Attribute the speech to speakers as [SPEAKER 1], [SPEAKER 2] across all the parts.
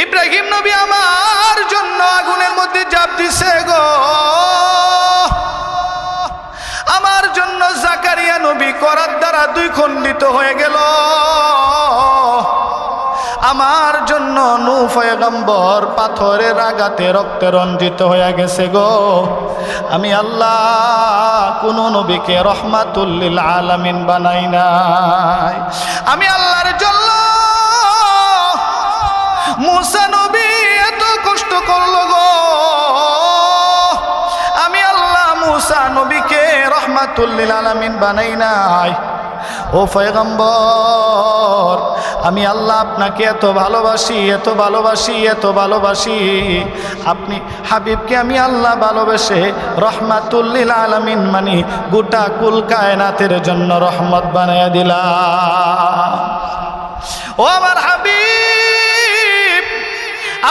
[SPEAKER 1] ইব্রাহিম নবী আমার জন্য আগুনের মধ্যে ঝাঁপ দিছে গো। আমার জন্য জাকারিয়া নবী করাত দ্বারা দুই খণ্ডিত হয়ে গেল। আমার জন্য নূহ পয়গম্বর পাথরের আঘাতে রক্তে রঞ্জিত হয়ে গেছে গো। আমি আল্লাহ কোন নবীকে রহমাতুল লিল আলামিন বানাই নাই। আমি আল্লাহর জন্য মুসা নবী এত কষ্ট করলো গো। আমি আল্লাহ মুসা নবীকে রহমাতুল লিল আলামিন বানাই নাই। ও পয়গম্বর, আমি আল্লাহ আপনাকে এত ভালোবাসি, এত ভালোবাসি, এত ভালোবাসি। আপনি হাবিবকে আমি আল্লাহ ভালোবেসে রহমাতুল লিল আলামিন মানে গোটা কুল কায়নাতের জন্য রহমত বানাইয়া দিলাম। ও আমার হাবিব,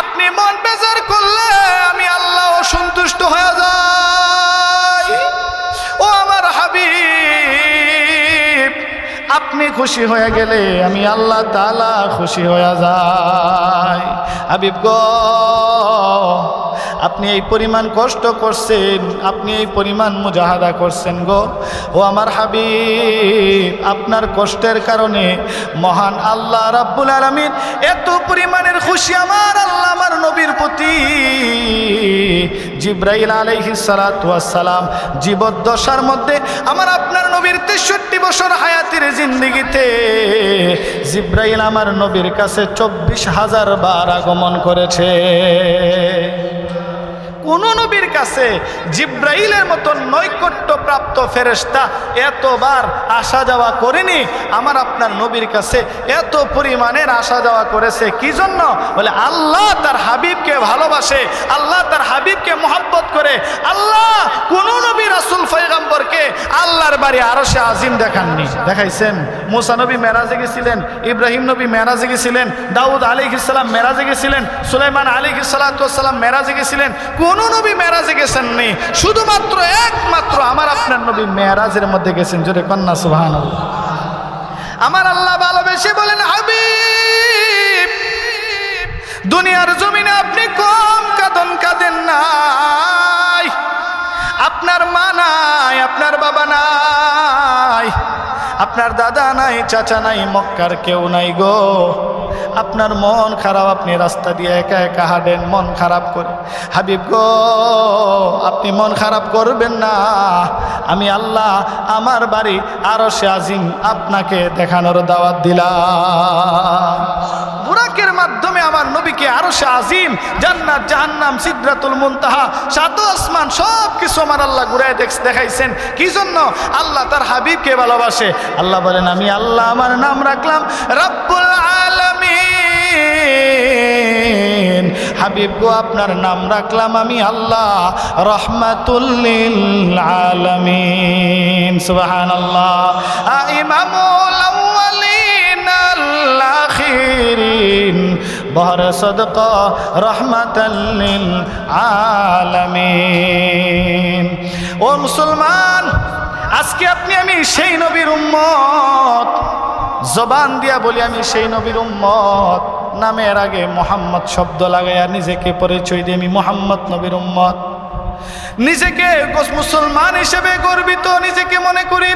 [SPEAKER 1] আপনি মন বেজার করলে আমি আল্লাহ অসন্তুষ্ট হয়ে যাই। ও আমার হাবিব, আপনি খুশি হয়ে গেলে আমি আল্লাহ তাআলা খুশি হয়ে যাই। হাবিব গো, আপনি এই পরিমাণ কষ্ট করছেন, আপনি এই পরিমাণ মুজাহাদা করছেন গো। ও আমার হাবিব, আপনার কষ্টের কারণে মহান আল্লাহ রাব্বুল আলামিন এত পরিমাণের খুশি আমার আল্লাহ আমার নবীর প্রতি। জিবরাইল আলাইহিস সালাতু ওয়াস সালাম জীবদ্দশার মধ্যে আমার আপনার নবীর 63 বছর হায়াতের জিন্দেগিতে জিবরাইল আমার নবীর কাছে 24,000 বার আগমন করেছে। কোন নবীর কাছে জিবরাইলের মতন নৈকট্য প্রাপ্ত ফেরেশতা এতবার আসা যাওয়া করেনি। আমার আপনার নবীর কাছে এত পরিমাণের আসা যাওয়া করেছে কি জন্য? বলে আল্লাহ তার হাবিবকে ভালোবাসে, আল্লাহ তার হাবিবকে মহব্বত করে। আল্লাহ কোন নবী রাসূল পয়গম্বরকে আল্লাহর বাড়ি আরশে আজিম দেখাননি। দেখাইছেন? মুসা নবী মেরাজে গেছিলেন, ইব্রাহিম নবী মেরাজে গেছিলেন, দাউদ আলাইহিস সালাম মেরাজে গেছিলেন, সুলাইমান আলাইহিস সালাতু ওয়াস সালাম মেরাজে গেছিলেন। কোন নবী মেরাজে গেছেননি, শুধুমাত্র একমাত্র আমার আপনার নবী মেরাজের মধ্যে গেছেন। জোরে কন্না সুবহানাল্লাহ। আমার আল্লাহ ভালোবেসে বলেন, হাবিব দুনিয়ার জমিনে আপনি কম কাঁদন কাঁদেন নাই। আপনার মা নাই, আপনার বাবা নাই, আপনার দাদা নাই, চাচা নাই, মক্কার কেউ নাই গো। আপনার মন খারাপ, আপনি রাস্তা দিয়ে একা একা হাঁটেন মন খারাপ করে। হাবিব গো, আপনি মন খারাপ করবেন না। আমি আল্লাহ আমার বাড়ি আরশে আজিম আপনাকে দেখানোর দাওয়াত দিলাম। বুরাকের মাধ্যমে আমার নবীকে আরশে আজিম, জান্নাত, জাহান্নাম, সিদরাতুল মুনতাহা, সাত আসমান সব কিছু আমার আল্লাহ ঘুরায় দেখাইছেন। কি জন্য? আল্লাহ তার হাবিবকে ভালোবাসে। আল্লাহ বলেন, আমি আল্লাহ আমার নাম রাখলাম রব্বুল আলামিন। হাবিব গো, আপনার নাম রাখলাম আমি আল্লাহ রহমাতুল লিল আলামিন। সুবহানাল্লাহ। ইমামুল আউয়ালিন আল আখিরিন বহরে সদকা রহমাতাল লিল আলামিন। ও মুসলমান, আজকে আপনি আমি সেই নবীর উম্মত। জবান দিয়া বলি আমি সেই নবীর উম্মত। নামের আগে মোহাম্মদ শব্দ লাগাইয়া নিজেকে পরিচয় দিই আমি মোহাম্মদ নবীর উম্মত। নিজেকে মুসলমান হিসেবে গর্বিত নিজেকে মনে করি,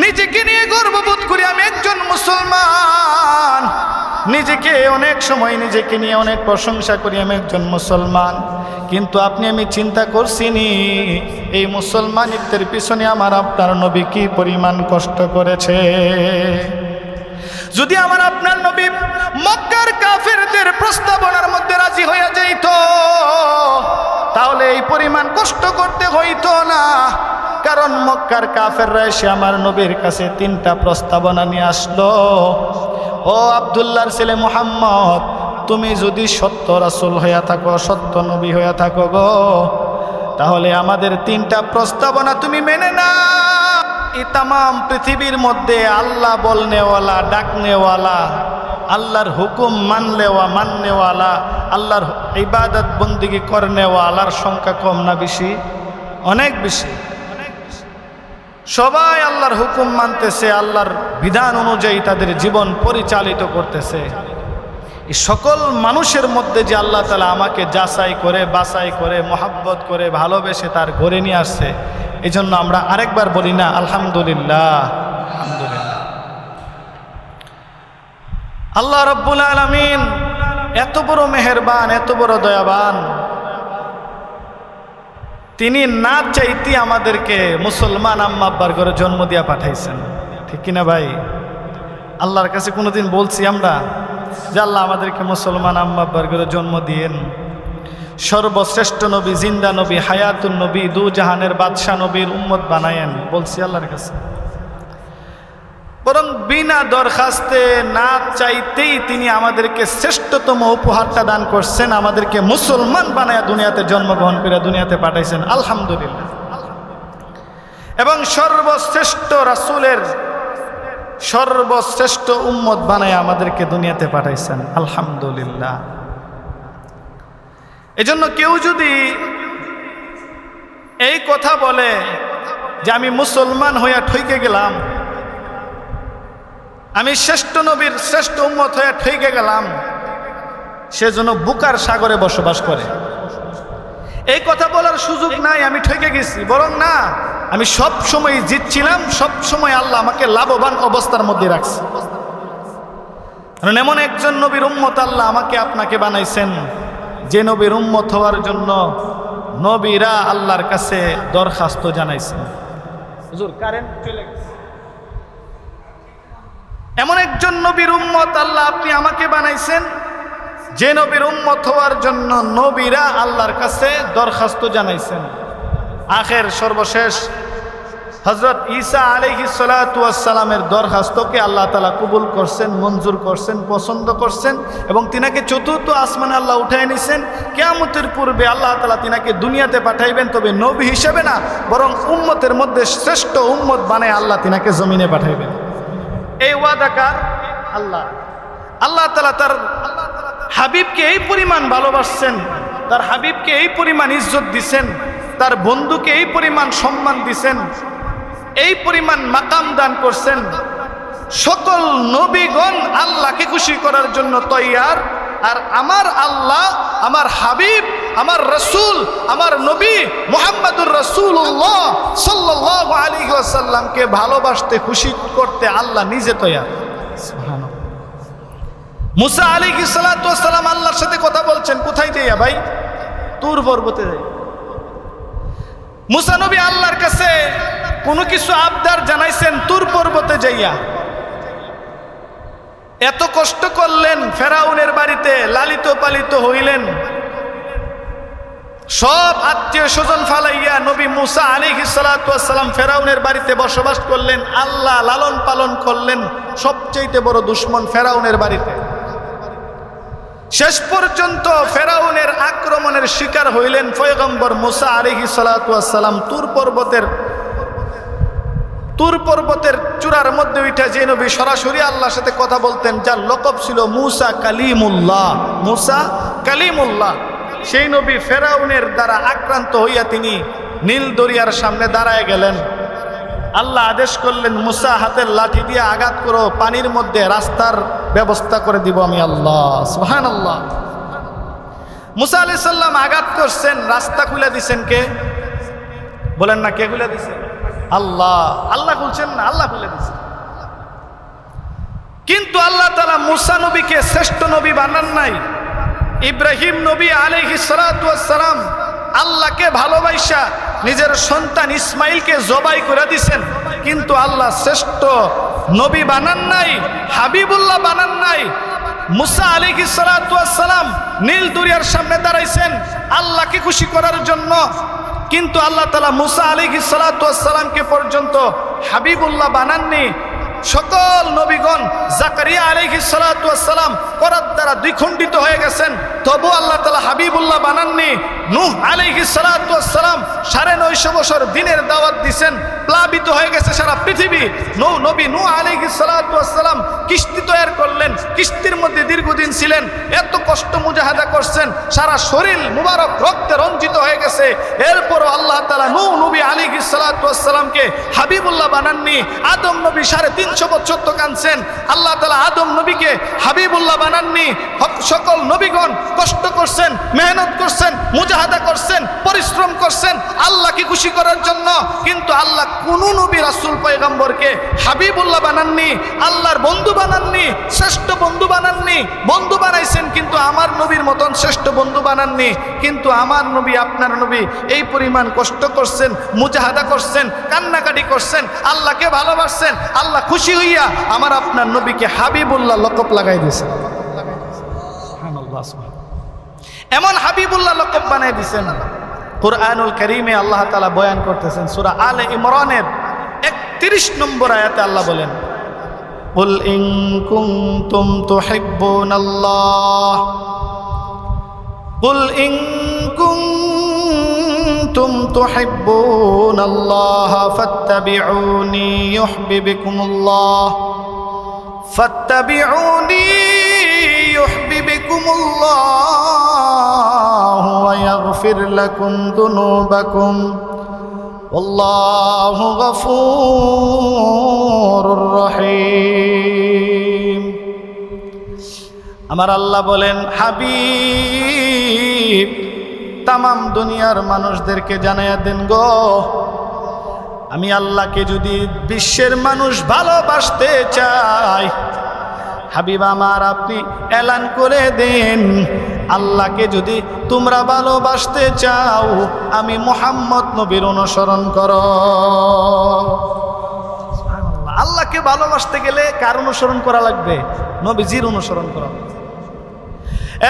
[SPEAKER 1] নিজেকে নিয়ে গর্ববোধ করি আমি একজন মুসলমান। নিজেকে অনেক সময় নিজেকে নিয়ে অনেক প্রশংসা করি আমি একজন মুসলমান। কিন্তু আপনি আমি চিন্তা করছিনি এই মুসলমানিত্বের পিছনে আমার আপনার নবী কি পরিমাণ কষ্ট করেছে। যদি আমার আপনার নবী মক্কার কাফেরদের প্রস্তাবনার মধ্যে রাজি হইয়া যাইত, তাহলে এই পরিমাণ কষ্ট করতে হইতো না। কারণ মক্কার কাফেররা এসে আমার নবীর কাছে 3টা প্রস্তাবনা নিয়ে আসলো। ও আব্দুল্লাহর ছেলে মুহাম্মদ, তুমি যদি সত্য রাসূল হইয়া থাকো, সত্য নবী হইয়া থাকো গো, তাহলে আমাদের 3টা প্রস্তাবনা তুমি মেনে না। এই তাম পৃথিবীর মধ্যে আল্লাহ বলনেওয়ালা, ডাকনেওয়ালা, আল্লাহর হুকুম মাননেওয়ালা, আল্লাহর ইবাদত বন্দিগি করনেওয়ালার সংখ্যা কম না বেশি? অনেক বেশি। সবাই আল্লাহর হুকুম মানতেছে, আল্লাহর বিধান অনুযায়ী তাদের জীবন পরিচালিত করতেছে। এই সকল মানুষের মধ্যে যে আল্লাহ তাআলা আমাকে যাচাই করে বাছাই করে মহাব্বত করে ভালোবেসে তার ঘরে নিয়ে আসছে, এই জন্য আমরা আরেকবার বলি না আলহামদুলিল্লাহ। আলহামদুলিল্লাহ। আল্লাহ রাব্বুল আলামিন এত বড় মেহেরবান, এত বড় দয়াবান, তিনি না চাইতে আমাদেরকে মুসলমান আম্মা আব্বার ঘরে জন্ম দিয়া পাঠাইছেন, ঠিক কিনা ভাই? আল্লাহর কাছে কোনোদিন বলছি আমরা যে আল্লাহ আমাদেরকে মুসলমান আম্মা আব্বার ঘরে জন্ম দিয়েন, সর্বশ্রেষ্ঠ নবী, জিন্দা নবী, হায়াতুন নবী, দু জাহানের বাদশাহ নবীর উম্মত বানায়েন? বলছি আল্লাহর কাছে? বরং বিনা দরখাস্তে না চাইতেই তিনি আমাদেরকে শ্রেষ্ঠতম উপহারটা দান করছেন, আমাদেরকে মুসলমান বানায়া দুনিয়াতে জন্মগ্রহণ করে দুনিয়াতে পাঠাইছেন, আলহামদুলিল্লাহ। এবং সর্বশ্রেষ্ঠ রাসূলের সর্বশ্রেষ্ঠ উম্মত বানায়া আমাদেরকে দুনিয়াতে পাঠাইছেন, আলহামদুলিল্লাহ। এজন্য কেউ যদি এই কথা বলে যে আমি মুসলমান হইয়া ঠইকে গেলাম, আমি শ্রেষ্ঠ নবীর শ্রেষ্ঠ উম্মত হয়ে ঠকে গেলাম, সেজন্য বুকার সাগরে বসবাস করে। এই কথা বলার সুযোগ নাই আমি ঠকে গেছি, বরং না, আমি সব সময় জিতছিলাম, সব সময় আল্লাহ আমাকে লাভবান অবস্থার মধ্যে রাখছে। কারণ এমন একজন নবীর উম্মত আল্লাহ আমাকে আপনাকে বানাইছেন, যে নবীর উম্মত হওয়ার জন্য নবীরা আল্লাহর কাছে দরখাস্ত জানাইছেন। হুজুর কারেন্ট চলে গেছে। এমন একজন নবীর উম্মত আল্লাহ আপনি আমাকে বানাইছেন, যে নবীর উম্মত হওয়ার জন্য নবীরা আল্লাহর কাছে দরখাস্ত জানাইছেন। আখের সর্বশেষ হযরত ঈসা আলাইহিস সালাতু ওয়াস সালামের দরখাস্তকে আল্লাহ তাআলা কবুল করছেন, মঞ্জুর করছেন, পছন্দ করছেন এবং তিনাকে চতুর্থ আসমানে আল্লাহ উঠায় নিছেন। কিয়ামতের পূর্বে আল্লাহ তাআলা তিনাকে দুনিয়াতে পাঠাইবেন, তবে নবী হিসেবে না, বরং উম্মতের মধ্যে শ্রেষ্ঠ উম্মত বানায় আল্লাহ তিনাকে জমিনে পাঠাইবেন। এই ওয়াদাকার আল্লাহ। আল্লাহ তাআলা তার হাবিবকে এই পরিমাণ ভালোবাসছেন, তার হাবিবকে এই পরিমাণ ইজ্জত দিছেন, তার বন্ধুকে এই পরিমাণ সম্মান দিছেন, এই পরিমাণ মাকাম দান করছেন। সকল নবীগণ আল্লাহকে খুশি করার জন্য তৈয়ার, আর আমার আল্লাহ, আমার হাবিব, আমার রাসূল, আমার নবী মুহাম্মদুর রাসূলুল্লাহ সাল্লাল্লাহু আলাইহি ওয়াসাল্লামকে ভালোবাসতে, খুশি করতে আল্লাহ নিজে তৈয়ার। সুবহানাল্লাহ। মুসা আলাইহিস সালাতু ওয়াস সালাম আল্লাহর সাথে কথা বলছেন, কোথায় যাইয়া ভাই? তুর পর্বতে যাই। মুসা নবী আল্লাহর কাছে কোনো কিছু আবদার জানাইছেন তুর পর্বতে যাইয়া। এত কষ্ট করলেন, ফেরাউনের বাড়িতে লালিত পালিত হইলেন, সব আত্মীয় স্বজন ফালাইয়া নবী মুসা আলাইহিস সালাতু ওয়াস সালাম ফেরাউনের বাড়িতে বসবাস করলেন, আল্লাহ লালন পালন করলেন সবচেয়ে বড় দুশমন ফেরাউনের বাড়িতে। শেষ পর্যন্ত ফেরাউনের আক্রমণের শিকার হইলেন পয়গম্বর মুসা আলাইহিস সালাতু ওয়াস সালাম। তুর পর্বতের চূড়ার মধ্যে উঠে যে নবী সরাসরি আল্লাহর সাথে কথা বলতেন, যার লকব ছিল মুসা কালিমুল্লাহ, মুসা কালিমুল্লাহ, সেই নবী ফেরাউনের দ্বারা আক্রান্ত হইয়া তিনি নীল দরিয়ার সামনে দাঁড়ায় গেলেন। আল্লাহ আদেশ করলেন, মুসা হাতের লাঠি দিয়ে আঘাত করো, পানির মধ্যে রাস্তার ব্যবস্থা করে দিব আমি আল্লাহ। সুবহানাল্লাহ। মুসা আলাইহিস সালাম আঘাত করছেন, রাস্তা খুলে দিছেন কে? বলেন না, কে খুলে দিছেন? আল্লাহ। আল্লাহ খুলছেন না, আল্লাহ খুলে দিছেন। কিন্তু আল্লাহ তাআলা মুসা নবীকে শ্রেষ্ঠ নবী বানান নাই। ইব্রাহিম নবী আলাইহিস সালাতু ওয়াস সালাম আল্লাহকে ভালোবাসা নিজের সন্তান ইসমাইলকে জবাই করে দিছেন, কিন্তু আল্লাহ শ্রেষ্ঠ নবী বানান নাই, হাবিবুল্লাহ বানান নাই। মুসা আলাইহিস সালাতু ওয়াস সালাম নীল দরিয়ার সামনে দাঁড়াইছেন আল্লাহকে খুশি করার জন্য, কিন্তু আল্লাহ তাআলা মুসা আলাইহিস সালাতু ওয়াস সালামকে পর্যন্ত হাবিবুল্লাহ বানাননি। সকল নবীগণ জাকারিয়া আলাইহিস সালাতু ওয়াস সালাম করার দ্বারা দ্বিখণ্ডিত হয়ে গেছেন, তবু আল্লাহ তাআলা হাবিবুল্লাহ বানাননি। নূহ আলাইহিস সালাতু ওয়াস সালাম 950 বছর দিনের দাওয়াত দিয়েছেন, প্লাবিত হয়ে গেছে সারা পৃথিবী। নবী নূহ আলাইহিস সালাতু ওয়াস সালাম কিস্তি তৈরি করলেন, কিস্তির মধ্যে দীর্ঘদিন ছিলেন, এত কষ্ট মুজাহাদা করছেন, সারা শরীর মুবারক রক্তে রঞ্জিত হয়ে গেছে। এরপরও আল্লাহ তাআলা নূহ নবী আলাইহিস সালাতু ওয়াস সালামকে হাবিবুল্লাহ বানাননি। আদম নবী 350 বছর তো কাঁদছেন, আল্লাহ তাআলা আদম নবীকে হাবিবুল্লাহ বানাননি। সকল নবীগণ কষ্ট করছেন, মেহনত করছেন, মুজাহাদা করছেন, পরিশ্রম করছেন আল্লাহকে খুশি করার জন্য। কিন্তু আল্লাহ কোন নবী রাসূল পয়গম্বরকে হাবিবুল্লাহ বানাননি, আল্লাহর বন্ধু বানাননি, শ্রেষ্ঠ বন্ধু বানাননি। বন্ধু বানাইছেন কিন্তু আমার নবীর মতন শ্রেষ্ঠ বন্ধু বানাননি। কিন্তু আমার নবী, আপনার নবী এই পরিমাণ কষ্ট করছেন, মুজাহাদা করছেন, কান্নাকাটি করছেন, আল্লাহকে ভালোবাসছেন। আল্লাহ খুশি হইয়া আমার আপনার নবীকে হাবিবুল্লাহ লকব লাগাই দিয়েছেন। এমন হাবিবুল্লাহ লকব বানাই দিয়েছেন। কুরআনুল কারীমে আল্লাহ তাআলা বয়ান করতেছেন, সূরা আলে ইমরানের 31 নম্বর আয়াতে আল্লাহ বলেন, কুল ইন কুনতুম তুহিব্বুনাল্লাহ, কুল ইন কুনতুম তুহিব্বুনাল্লাহ ফাত্তাবিউনি ইউহিব্বুকুমুল্লাহ, ফাত্তাবিউনি ইউহিব্বুকুমুল্লাহ ওয়া ইয়াগফির লাকুম যুনুবাকুম ওয়াল্লাহু গফুরুর রহিম। আমার আল্লাহ বলেন, হাবিব তামাম দুনিয়ার মানুষদেরকে জানাইয়া দেন গো, আমি আল্লাহকে যদি বিশ্বের মানুষ ভালোবাসতে চাই, হাবিব আমার আপনি এলান করে দেন, আল্লাহকে যদি তোমরা ভালোবাসতে চাও আমি মুহাম্মদ নবীর অনুসরণ করো। আল্লাহকে ভালোবাসতে গেলে কার অনুসরণ করা লাগবে? নবীজির অনুসরণ করা।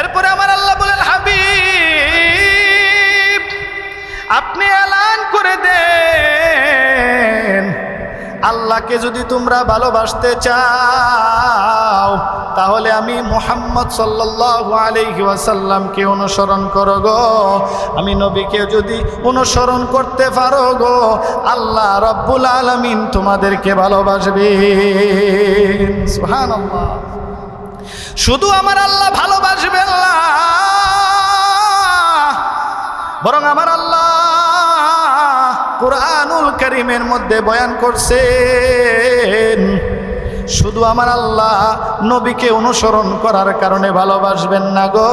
[SPEAKER 1] এরপরে আমার আল্লাহ বলেন, হাবিব আপনি এলান করে দেন, আল্লাহকে যদি তোমরা ভালোবাসতে চাও তাহলে আমি মুহাম্মদ সাল্লাল্লাহু আলাইহি ওয়াসাল্লামকে অনুসরণ করো গো। আমি নবীকে যদি অনুসরণ করতে পারো গো, আল্লাহ রাব্বুল আলামিন তোমাদেরকে ভালোবাসবেন। সুবহানাল্লাহ। শুধু আমার আল্লাহ ভালোবাসবেন না, বরং আমার আল্লাহ কুরআনুল কারীমের মধ্যে বয়ান করছেন, শুধু আমার আল্লাহ নবীকে অনুসরণ করার কারণে ভালোবাসবেন না গো,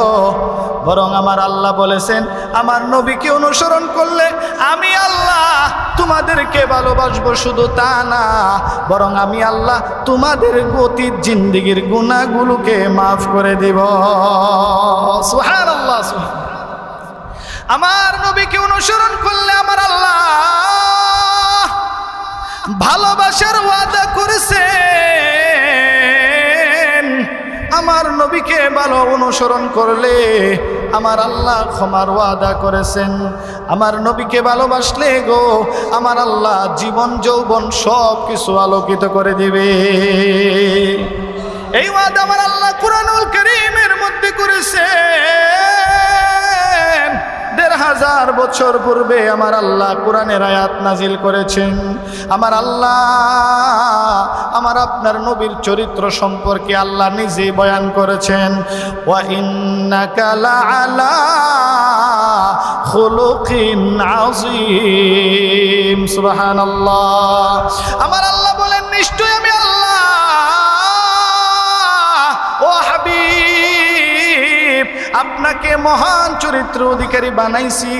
[SPEAKER 1] বরং আমার আল্লাহ বলেছেন আমার নবীকে অনুসরণ করলে আমি আল্লাহ তোমাদেরকে ভালোবাসবো। শুধু তা না, বরং আমি আল্লাহ তোমাদের অতীত জিন্দেগীর গুনাহগুলোকে মাফ করে দেব। সুবহানাল্লাহ। আমার নবীকে অনুসরণ করলে আমার আল্লাহ ভালোবাসার ওয়াদা করেছেন। আমার নবীকে ভালো অনুসরণ করলে আমার আল্লাহ ক্ষমার ওয়াদা করেছেন। আমার নবীকে ভালোবাসলে গো আমার আল্লাহ জীবন যৌবন সব কিছু আলোকিত করে দিবে। এই ওয়াদা আমার আল্লাহ কুরআনুল কারীমের মধ্যে করেছেন। ১৫০০ বছর পূর্বে আমার আল্লাহ কোরআনের আয়াত নাজিল করেছেন। আমার আল্লাহ আমার আপনার নবীর চরিত্র সম্পর্কে আল্লাহ নিজেই বয়ান করেছেন, ওয়া ইন্নাকা লাআলা খুলুকিন আযীম। সুবহানাল্লাহ। আমার আল্লাহ বলেন, নিশ্চয় আমি আল্লাহ ও হাবিব আপনাকে মহান চরিত্র অধিকারী বানাইছি।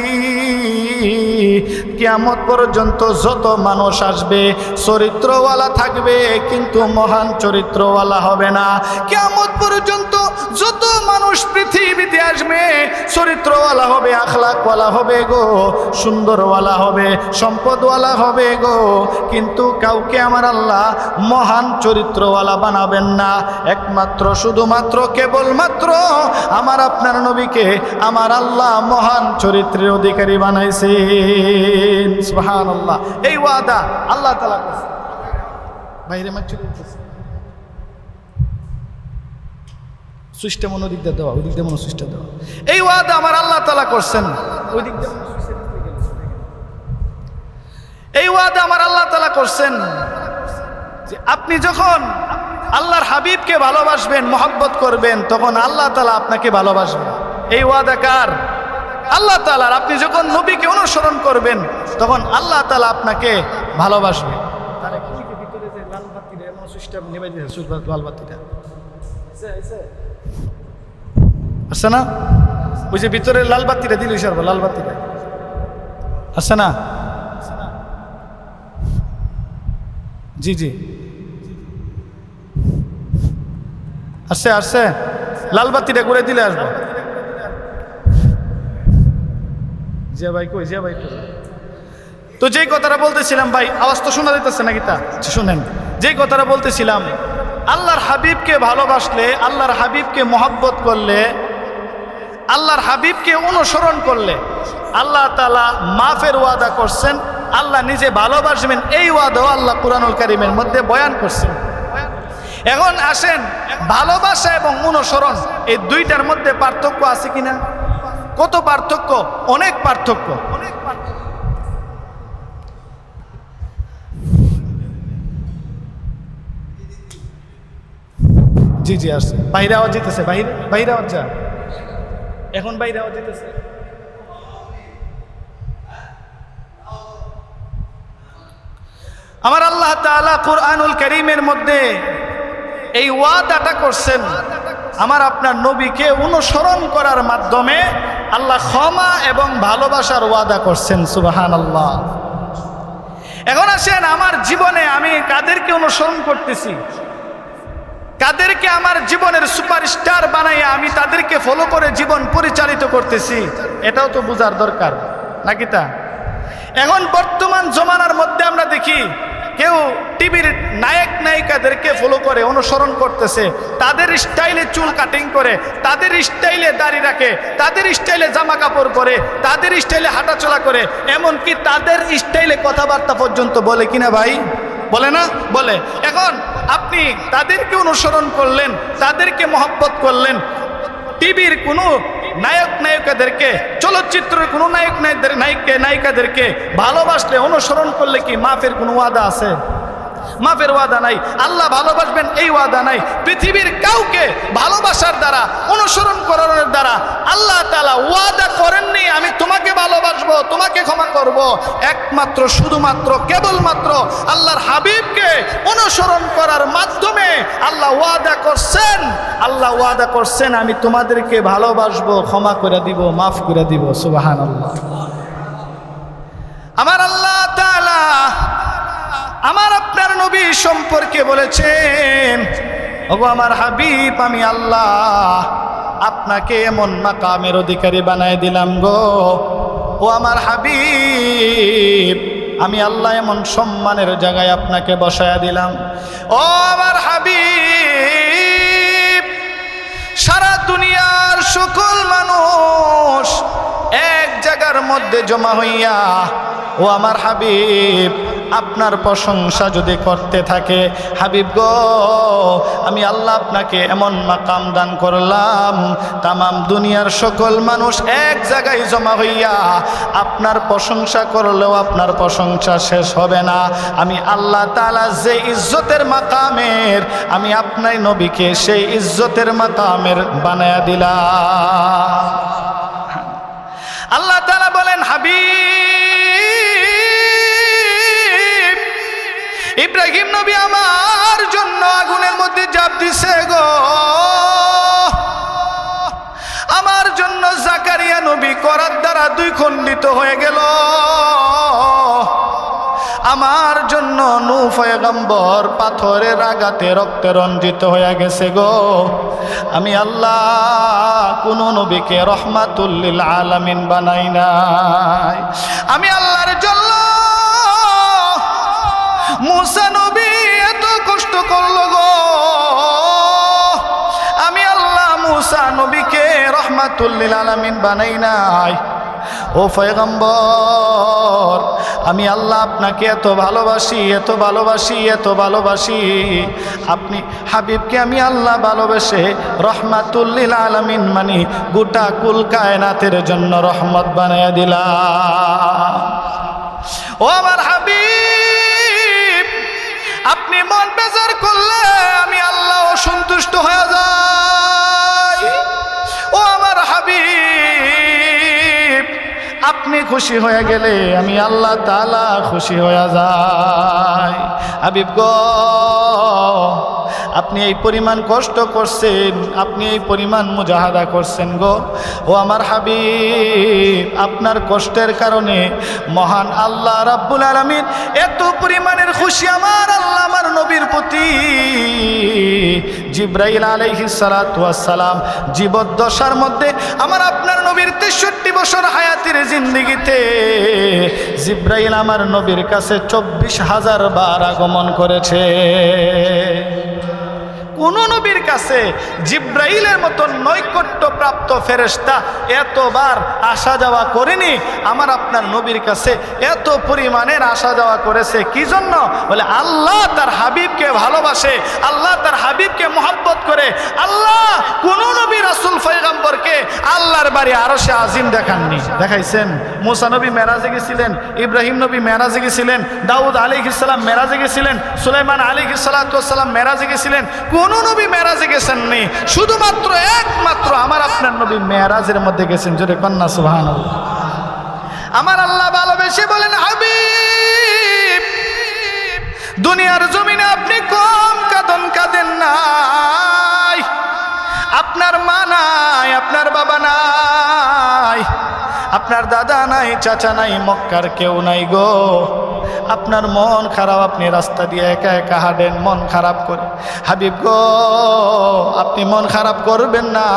[SPEAKER 1] কিয়ামত পর্যন্ত যত মানুষ আসবে চরিত্রওয়ালা থাকবে, কিন্তু মহান চরিত্রওয়ালা হবে না। কিয়ামত পর্যন্ত যত মানুষ পৃথিবীতে আসবে চরিত্রওয়ালা হবে, আখলাকওয়ালা হবে গো, সুন্দরওয়ালা হবে, সম্পদওয়ালা হবে গো, কিন্তু কাউকে আমার আল্লাহ মহান চরিত্রওয়ালা বানাবেন না। একমাত্র শুধুমাত্র কেবলমাত্র আমার আপনার নবীকে আমার আল্লাহ মহান চরিত্রের অধিকারী বানাইছেন। সুবহানাল্লাহ। এই ওয়াদা আল্লাহ তাআলা করেছেন। বাইরে মাছ সুইচটা মনে দিক দিয়ে দেওয়া, ওই দিক দিয়ে মনে সুইচটা দেওয়া। এই ওয়াদা আমার আল্লাহ তাআলা করছেন। ওই দিক দিয়ে এই ওয়াদা আমার আল্লাহ তাআলা করছেন যে আপনি যখন আল্লাহর হাবিবকে ভালোবাসবেন, মহব্বত করবেন, তখন আল্লাহ তাআলা আপনাকে ভালোবাসবেন। এই ওয়াদা কার? আল্লাহ তাআলার। আপনি যখন নবীকে অনুসরণ করবেন তখন আল্লাহ তাআলা আপনাকে ভালোবাসবে। তার ভিতরে যে লাল বাতিটা এমন সুইচটা নিভাই দিয়েছে, লাল বাতিটা আছে না? ওই যে ভিতরে লাল বাতিটা দিল সর্ব লাল বাতিটা আছে না? জি জি আসছে আসছে, লাল বাতিটা ঘুরে দিলে আসবো। জিয়া ভাই কই? জিয়া ভাই তো যেই কথাটা বলতেছিলাম ভাই, আওয়াজ তো শোনা যেতেছে নাকি? তা শুনেন, যেই কথাটা বলতেছিলাম, আল্লাহর হাবিবকে ভালোবাসলে, আল্লাহর হাবিবকে মহব্বত করলে, আল্লাহর হাবিবকে অনুসরণ করলে আল্লাহ তাআলা মাফের ওয়াদা করছেন, আল্লাহ নিজে ভালোবাসবেন, এই ওয়াদাও আল্লাহ কুরআনুল কারীমের মধ্যে বয়ান করছেন। এখন আসেন, ভালোবাসা এবং অনুসরণ এই দুইটার মধ্যে পার্থক্য আছে কিনা? কত পার্থক্য? অনেক পার্থক্য। জি জি আসছে, বাইরে আওয়াজ যেতেছে, বাইরে বাইরে আওয়াজ যা, এখন বাইরে আওয়াজ যেতেছে। আমার আল্লাহ তাআলা কুরআনুল কারীমের মধ্যে এই ওয়াদাটা করছেন, আমার আপনার নবীকে অনুসরণ করার মাধ্যমে আল্লাহ ক্ষমা এবং ভালোবাসার ওয়াদা করছেন। সুবহানাল্লাহ। এখন আসেন, আমার জীবনে আমি কাদেরকে অনুসরণ করতেছি, কাদেরকে আমার জীবনের সুপারস্টার বানাইয়া আমি তাদেরকে ফলো করে জীবন পরিচালিত করতেছি, এটাও তো বোঝার দরকার নাকি? তা এখন বর্তমান জমানার মধ্যে আমরা দেখি কেউ টিভির নায়ক নায়িকাদেরকে ফলো করে অনুসরণ করতেছে, তাদের স্টাইলে চুল কাটিং করে, তাদের স্টাইলে দাড়ি রাখে, তাদের স্টাইলে জামা কাপড় পরে, তাদের স্টাইলে হাঁটাচলা করে, এমনকি তাদের স্টাইলে কথাবার্তা পর্যন্ত বলে কিনা ভাই? বলে না? বলে। এখন আপনি তাদেরকে অনুসরণ করলেন, তাদেরকে মহব্বত করলেন, টিভির কোনো নায়ক নায়িকাদেরকে, চলচ্চিত্রের কোনো নায়ক নায়িকাদেরকে ভালোবাসলে, অনুসরণ করলে কি মাফের কোনো ওয়াদা আছে? মাফের ওয়াদা নাই। আল্লাহ ভালোবাসবেন এই ওয়াদা নাই। পৃথিবীর কাউকে ভালোবাসার দ্বারা, অনুসরণ করানোর দ্বারা আল্লাহ তাআলা ওয়াদা করেননি আমি তোমাকে ভালোবাসবো, তোমাকে ক্ষমা করব। একমাত্র শুধুমাত্র কেবলমাত্র আল্লাহর হাবিবকে অনুসরণ করার মাধ্যমে আল্লাহ ওয়াদা করছেন, আল্লাহ ওয়াদা করছেন আমি তোমাদেরকে ভালোবাসবো, ক্ষমা করে দিব, মাফ করে দিব। সুবহানাল্লাহ। আমার আল্লাহ তাআলা আমার আপনার নবী সম্পর্কে বলেছেন, ওগো আমার হাবিব, আমি আল্লাহ আপনাকে এমন মাকামের অধিকারী বানায় দিলাম গো। ও আমার হাবিব, আমি আল্লাহ এমন সম্মানের জায়গায় আপনাকে বসায়া দিলাম। ও আমার হাবিব, সারা দুনিয়ার সকল মানুষ এক জায়গার মধ্যে জমা হইয়া, ও আমার হাবিব আপনার প্রশংসা যদি করতে থাকে, হাবিব গো আমি আল্লাহ আপনাকে এমন মাকাম দান করলাম, তামাম দুনিয়ার সকল মানুষ এক জায়গায় জমা হইয়া আপনার প্রশংসা করলেও আপনার প্রশংসা শেষ হবে না। আমি আল্লাহ তাআলা যে ইজ্জতের মাকামের, আমি আপনার নবীকে সেই ইজ্জতের মাকামের বানায়া দিলাম। আল্লাহ তাআলা বলেন, হাবিব ইব্রাহিম নবী আমার জন্য আগুনের মধ্যে ঝাঁপ দিছে গো, আমার জন্য জাকারিয়া নবী করার দ্বারা দুই খণ্ডিত হয়ে গেল, আমার জন্য নূহ পয়গম্বর পাথরের আঘাতে রক্তে রঞ্জিত হয়ে গেছে গো। আমি আল্লাহ কোন নবীকে রহমাতুল লিল আলামিন বানাই নাই। আমি আল্লাহর জন্য মুসা নবী এত কষ্ট করলো গো, আমি আল্লাহ মুসা নবীকে রহমাতুল লিল আলামিন বানাই নাই। ও পয়গম্বর, আমি আল্লাহ আপনাকে এত ভালোবাসি, এত ভালোবাসি, এত ভালোবাসি, আপনি হাবিবকে আমি আল্লাহ ভালোবেসে রহমাতুল লিল আলামিন মানে গোটা কুল কায়নাতের জন্য রহমত বানায়া দিলাম। ও আমার হাবিব, আপনি মন বেজার করলে আমি আল্লাহ অসন্তুষ্ট হয়ে যাই। ও আমার হাবিব, আপনি খুশি হয়ে গেলে আমি আল্লাহ তাআলা খুশি হয়ে যাই। হাবিব গো, আপনি এই পরিমাণ কষ্ট করছেন, আপনি এই পরিমাণ মুজাহাদা করছেন গো। ও আমার হাবিব, আপনার কষ্টের কারণে মহান আল্লাহ রাব্বুল আলামিন এত পরিমাণের খুশি আমার আল্লাহ আমার নবীর প্রতি। জিবরাইল আলাইহিস সালাতু ওয়াস সালাম জীবদ্দশার মধ্যে আমার আপনার নবীর 63 বছর হায়াতের জিন্দেগিতে জিবরাইল আমার নবীর কাছে 24,000 বার আগমন করেছে। কোন নবীর কাছে জিবরাইলের মতো নৈকট্যপ্রাপ্ত ফেরেশতা এতবার আসা যাওয়া করেনি। আমার আপনার নবীর কাছে এত পরিমাণের আসা যাওয়া করেছে কি জন্য? বলে আল্লাহ তার হাবিবকে ভালোবাসে, আল্লাহ তার হাবিবকে মহব্বত করে। আল্লাহ কোন নবী রাসূল পয়গম্বরকে আল্লাহর বাড়ি আরশে আজিম দেখাননি, দেখাইছেন। মুসা নবী মেরাজে গেছিলেন, ইব্রাহিম নবী মেরাজে গেছিলেন, দাউদ আলাইহিস সালাম মেরাজে গেছিলেন, সুলাইমান আলাইহিস সালাতু ওয়াস সালাম মেরাজে গেছিলেন। কোন নবী মেরাজে গেছেননি, শুধুমাত্র একমাত্র আমার আপনার নবী মেরাজের মধ্যে গেছেন। জোরে কন্যা সুবহানাল্লাহ। আমার আল্লাহ ভালোবেসে বলেন, হাবিব দুনিয়ার জমিনে আপনি কম কাঁদন কাঁদেন নাই, আপনার মা নাই, আপনার বাবা নাই, আপনার দাদা নাই, চাচা নাই, মক্কার কেউ নাই গো। আপনার মন খারাপ, আপনি রাস্তা দিয়ে একা একা হাঁটেন, মন খারাপ করে। হাবিব গো আপনি মন খারাপ করবেন না,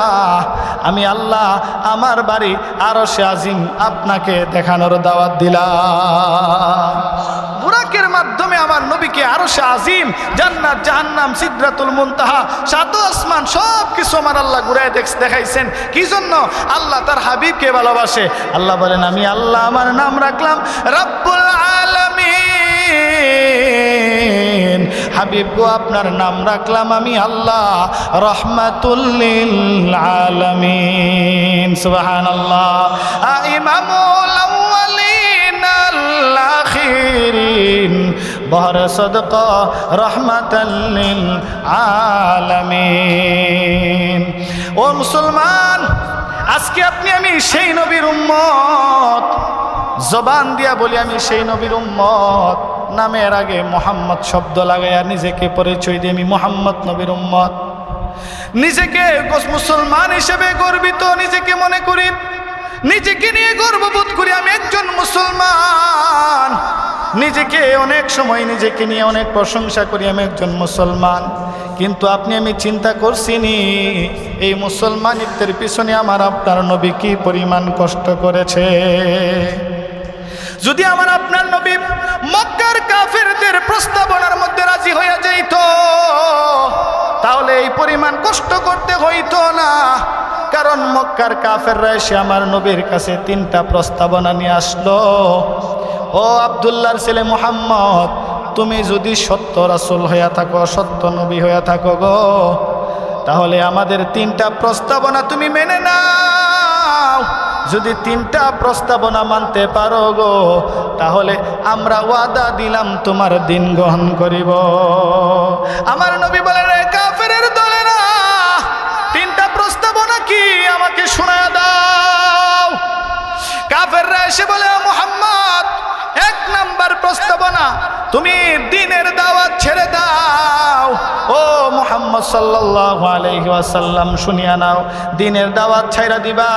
[SPEAKER 1] আমি আল্লাহ আমার বাড়ি আরশে আজিম আপনাকে দেখানোর দাওয়াত দিলাম। বুরাকের মাধ্যমে আমার নবীকে আরশে আজিম, জান্নাত, জাহান্নাম, সিদরাতুল মুনতাহা, সাত আসমান সব কিছু আমার আল্লাহ ঘুরায় দেখাইছেন। কি জন্য? আল্লাহ তার হাবিবকে ভালোবাসে। আল্লাহ বলেন, আমি আল্লাহ আমার নাম রাখলাম রব্বুল আলামিন। হাবিব গো আপনার নাম রাখলাম আমি আল্লাহ রহমাতুল লিল আলামিন। সুবহানাল্লাহ। ইমামুল আউয়ালিন আল আখিরিন বহরে সদকা রহমাতাল লিল আলামিন। ও মুসলমান, আজকে আপনি আমি সেই নবীর উম্মত, জবান দিয়া বলি আমি সেই নবীর উম্মত। নামের আগে মোহাম্মদ শব্দ লাগাইয়া নিজেকে পরিচয় দিয়ে আমি মোহাম্মদ নবীর উম্মত। নিজেকে মুসলমান হিসেবে গর্বিত নিজেকে মনে করি, নিজেকে নিয়ে গর্ববোধ করি আমি একজন মুসলমান। নিজেকে অনেক সময় নিজেকে নিয়ে অনেক প্রশংসা করি আমি একজন মুসলমান। কিন্তু আপনি আমি চিন্তা করছিনি এই মুসলমানিত্বের পিছনে আমার আপনার নবী কি পরিমাণ কষ্ট করেছে। যদি আমার আপনার নবী মক্কার কাফেরদের প্রস্তাবনার মধ্যে রাজি হয়ে যাইত, তাহলে এই পরিমাণ কষ্ট করতে হইতো না। কারণ মক্কার কাফেররা এসে আমার নবীর কাছে 3টা প্রস্তাবনা নিয়ে আসলো। ও আব্দুল্লাহর ছেলে মুহাম্মদ, তুমি যদি সত্য রাসূল হইয়া থাকো, সত্য নবী হইয়া থাকো গো, তাহলে আমাদের 3টা প্রস্তাবনা তুমি মেনে নাও। যদি 3টা প্রস্তাবনা মানতে পারো গো, তাহলে আমরা ওয়াদা দিলাম তোমার দিন গ্রহণ করিব। আমার নবী বলেন, কাফেরের দলেরা 3টা প্রস্তাবনা কি আমাকে শোনায় দাও। কাফেররা এসে বলে, মুহাম্মদ 1 নাম্বার প্রস্তাবনা, তুমি দ্বীনের দাওয়াত ছেড়ে দাও। ও মুহাম্মদ সাল্লাল্লাহু আলাইহি ওয়াসাল্লাম শুনিয়া নাও, দ্বীনের দাওয়াত ছাইরা দিবা,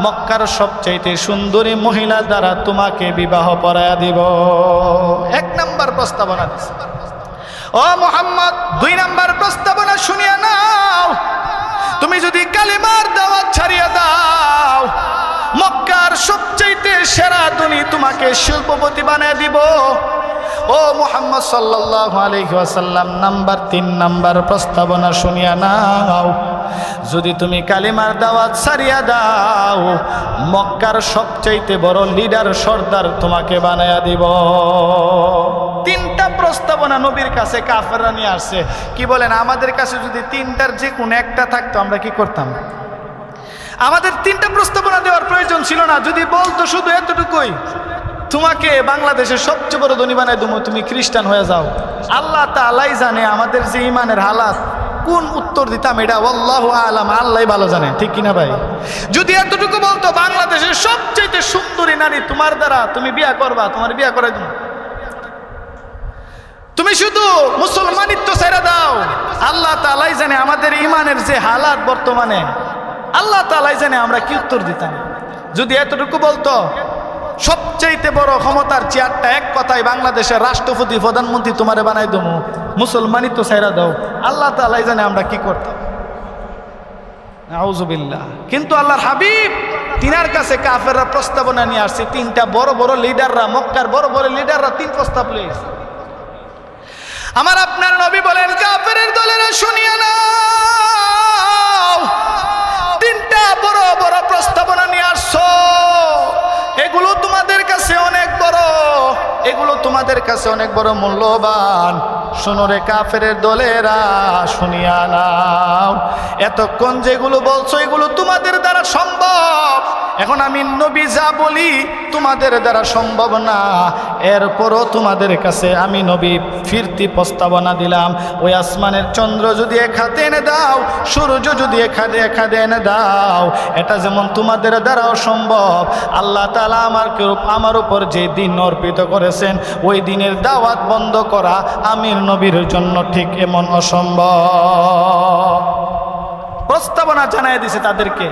[SPEAKER 1] মক্কার সবচাইতে সুন্দরী মহিলা দ্বারা তোমাকে বিবাহ পড়ায়া দিব। 1 নাম্বার প্রস্তাবনা দিছে। ও মুহাম্মদ 2 নাম্বার প্রস্তাবনা শুনিয়া নাও, তুমি যদি কালিমার দাওয়াত ছাড়িয়া দাও, মক্কার সবচাইতে সেরা ধনী তোমাকে শিল্পপতি বানিয়ে দিব। ও মুহাম্মদ সাল্লাল্লাহু আলাইহি ওয়াসাল্লাম 3 নাম্বার প্রস্তাবনা শুনিয়া নাও, যদি তুমি কালিমার দাওয়াত ছাড়িয়া দাও, মক্কার সবচাইতে বড় লিডার সর্দার তোমাকে বানায়া দিব। 3টা প্রস্তাবনা নবীর কাছে কাফেররা নিয়ে আসছে। কি বলেন, আমাদের কাছে যদি 3টার যে কোনো একটা থাকতো আমরা কি করতাম? আমাদের 3টা প্রস্তাবনা দেওয়ার প্রয়োজন ছিল না। যদি বলতো শুধু এতটুকুই, তোমাকে বাংলাদেশের সবচেয়ে বড় ধনী বানায় দেবো, তুমি খ্রিস্টান হয়ে যাও, আল্লাহ তাআলাই জানে আমাদের যে ইমানের হালাত, কোন উত্তর দিতাম এটা আল্লাহু আলাম, আল্লাহই ভালো জানে, ঠিক কিনা ভাই? যদি এতটুকু বলতো বাংলাদেশের সবচেয়ে সুন্দরী নারী তোমার দ্বারা তুমি বিয়া করবা, তোমার বিয়া করে দেব, তুমি শুধু মুসলমানিত্ব ছেড়ে দাও, তাআলাই জানে আমাদের ইমানের যে হালাত বর্তমানে, আল্লাহ তাআলাই জানে আমরা কি উত্তর দিতাম। যদি এতটুকু বলতো সবচাইতে বড় ক্ষমতার চেয়ারটা এক কথায় বাংলাদেশের রাষ্ট্রপতি প্রধানমন্ত্রী তোমারে বানাই দেবো, মুসলমানই তো ছাইরা দাও, আল্লাহ তাআলাই জানে আমরা কি করতাম। আউযুবিল্লাহ। কিন্তু আল্লাহর হাবিব তিনার কাছে কাফেররা প্রস্তাবনা নিয়ে আসছে। তিনটা বড় বড় লিডাররা, মক্কার বড় বড় লিডাররা তিন প্রস্তাব লিয়েছে। আমার আপনার নবী বলেন, কাফেরের দলেরা শুনিয়ে নাও, তিনটা বড় বড় প্রস্তাবনা নিয়ে আসছো, এগুলো তোমাদের কাছে অনেক বড়, এগুলো তোমাদের কাছে অনেক বড় মূল্যবান। শোনো রে কাফেরের দলেরা, শুনিয়া নাও, এতক্ষণ যেগুলো বলছো এগুলো তোমাদের দ্বারা সম্ভব। এখন আমি নবী যা বলি তোমাদের দ্বারা সম্ভব না, এরপরও তোমাদের কাছে আমি নবী ফিরতি প্রস্তাবনা দিলাম। ওই আসমানের চন্দ্র যদি এক হাতে এনে দাও, সূর্য যদি এক হাতে এনে দাও, এটা যেমন তোমাদের দ্বারা অসম্ভব, আল্লাহ তাআলা আমার উপর যে দিন অর্পিত করেছেন ওই দিনের দাওয়াত বন্ধ করা আমির নবীর জন্য ঠিক এমন অসম্ভব। প্রস্তাবনা জানাই দিছে তাদেরকে,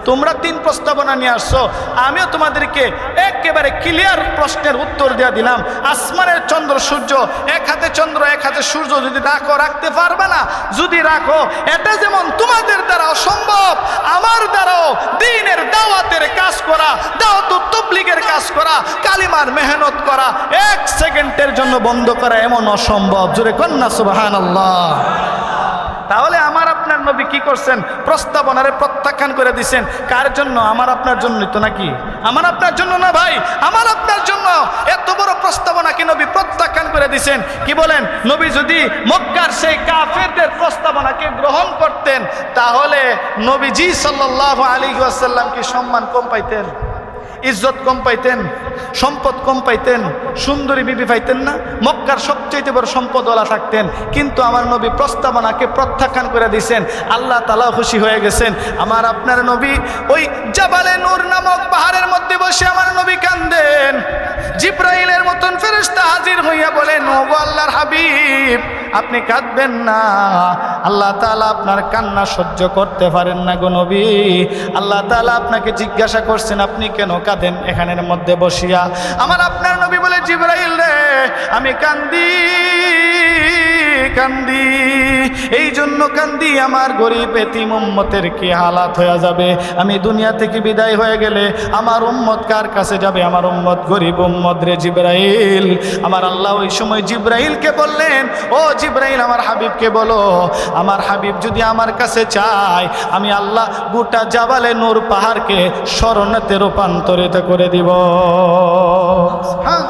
[SPEAKER 1] তোমরা তিন প্রস্তাবনা নিয়ে আসছো, আমিও তোমাদেরকে একেবারে ক্লিয়ার প্রশ্নের উত্তর দিয়ে দিলাম। আসমানের চন্দ্র সূর্য, এক হাতে চন্দ্র এক হাতে সূর্য যদি রাখো, রাখতে পারবে না, যদি রাখো এটা যেমন তোমাদের দ্বারা অসম্ভব, আমার দ্বারাও দ্বীনের দাওয়াতের কাজ করা, দাওয়াতুত তাবলীগের কাজ করা, কালিমার মেহনত করা, এক সেকেন্ডের জন্য বন্ধ করা এমন অসম্ভব। জোরে কন্যা সুবহানাল্লাহ। তাহলে আমার আপনার নবী কি করছেন? প্রস্তাবনারে প্রত্যাখ্যান করে দিছেন। কার জন্য? আমার আপনার জন্যই তো নাকি? আমার আপনার জন্য না ভাই, আমার আপনার জন্য। এত বড় প্রস্তাবনাকে নবী প্রত্যাখ্যান করে দিছেন। কি বলেন? নবী যদি মক্কার সেই কাফেরদের প্রস্তাবনাকে গ্রহণ করতেন, তাহলে নবীজি সাল্লাল্লাহু আলাইহি ওয়াসাল্লাম কি সম্মান কম পাইতেন? ইজ্জত কম পাইতেন? সম্পদ কম পাইতেন? সুন্দরী বিবি পাইতেন না? মক্কার সবচেয়ে বড় সম্পদওয়ালা থাকতেন। কিন্তু আমার নবী প্রস্তাবনাকে প্রত্যাখ্যান করে দিয়েছেন। আল্লাহ তাআলা খুশি হয়ে গেছেন। আমার আপনার নবী ওই জাবালে নূর নামক পাহাড়ের মধ্যে বসে আমার নবী কান্দেন। জিবরাইলের মতন ফেরেশতা হাজির হইয়া বলেন, ওগো আল্লাহর হাবিব, আপনি কাঁদবেন না, আল্লাহ তাআলা আপনার কান্না সহ্য করতে পারেন না গো নবী। আল্লাহ তাআলা আপনাকে জিজ্ঞাসা করছেন আপনি কেন কাঁদেন এখানের মধ্যে বসিয়া। আমার আপনার নবী বলে, জিবরাইল রে, আমি কান্দি কান্দি এই জন্য কান্দি, আমার গরিব এতিম উম্মতের কি হালাত হয়ে যাবে। আমি দুনিয়া থেকে বিদায় হয়ে গেলে আমার উম্মত কার কাছে যাবে? আমার উম্মত গরিব উম্মত রে জিবরাইল। আমার আল্লাহ ওই সময় জিবরাইলকে বললেন, ও জিবরাইল, আমার হাবিবকে বলো, আমার হাবিব যদি আমার কাছে চায়, আমি আল্লাহ গোটা জাবালে নূর পাহাড়কে স্বর্ণতে রূপান্তরিত করে দিব। হ্যাঁ,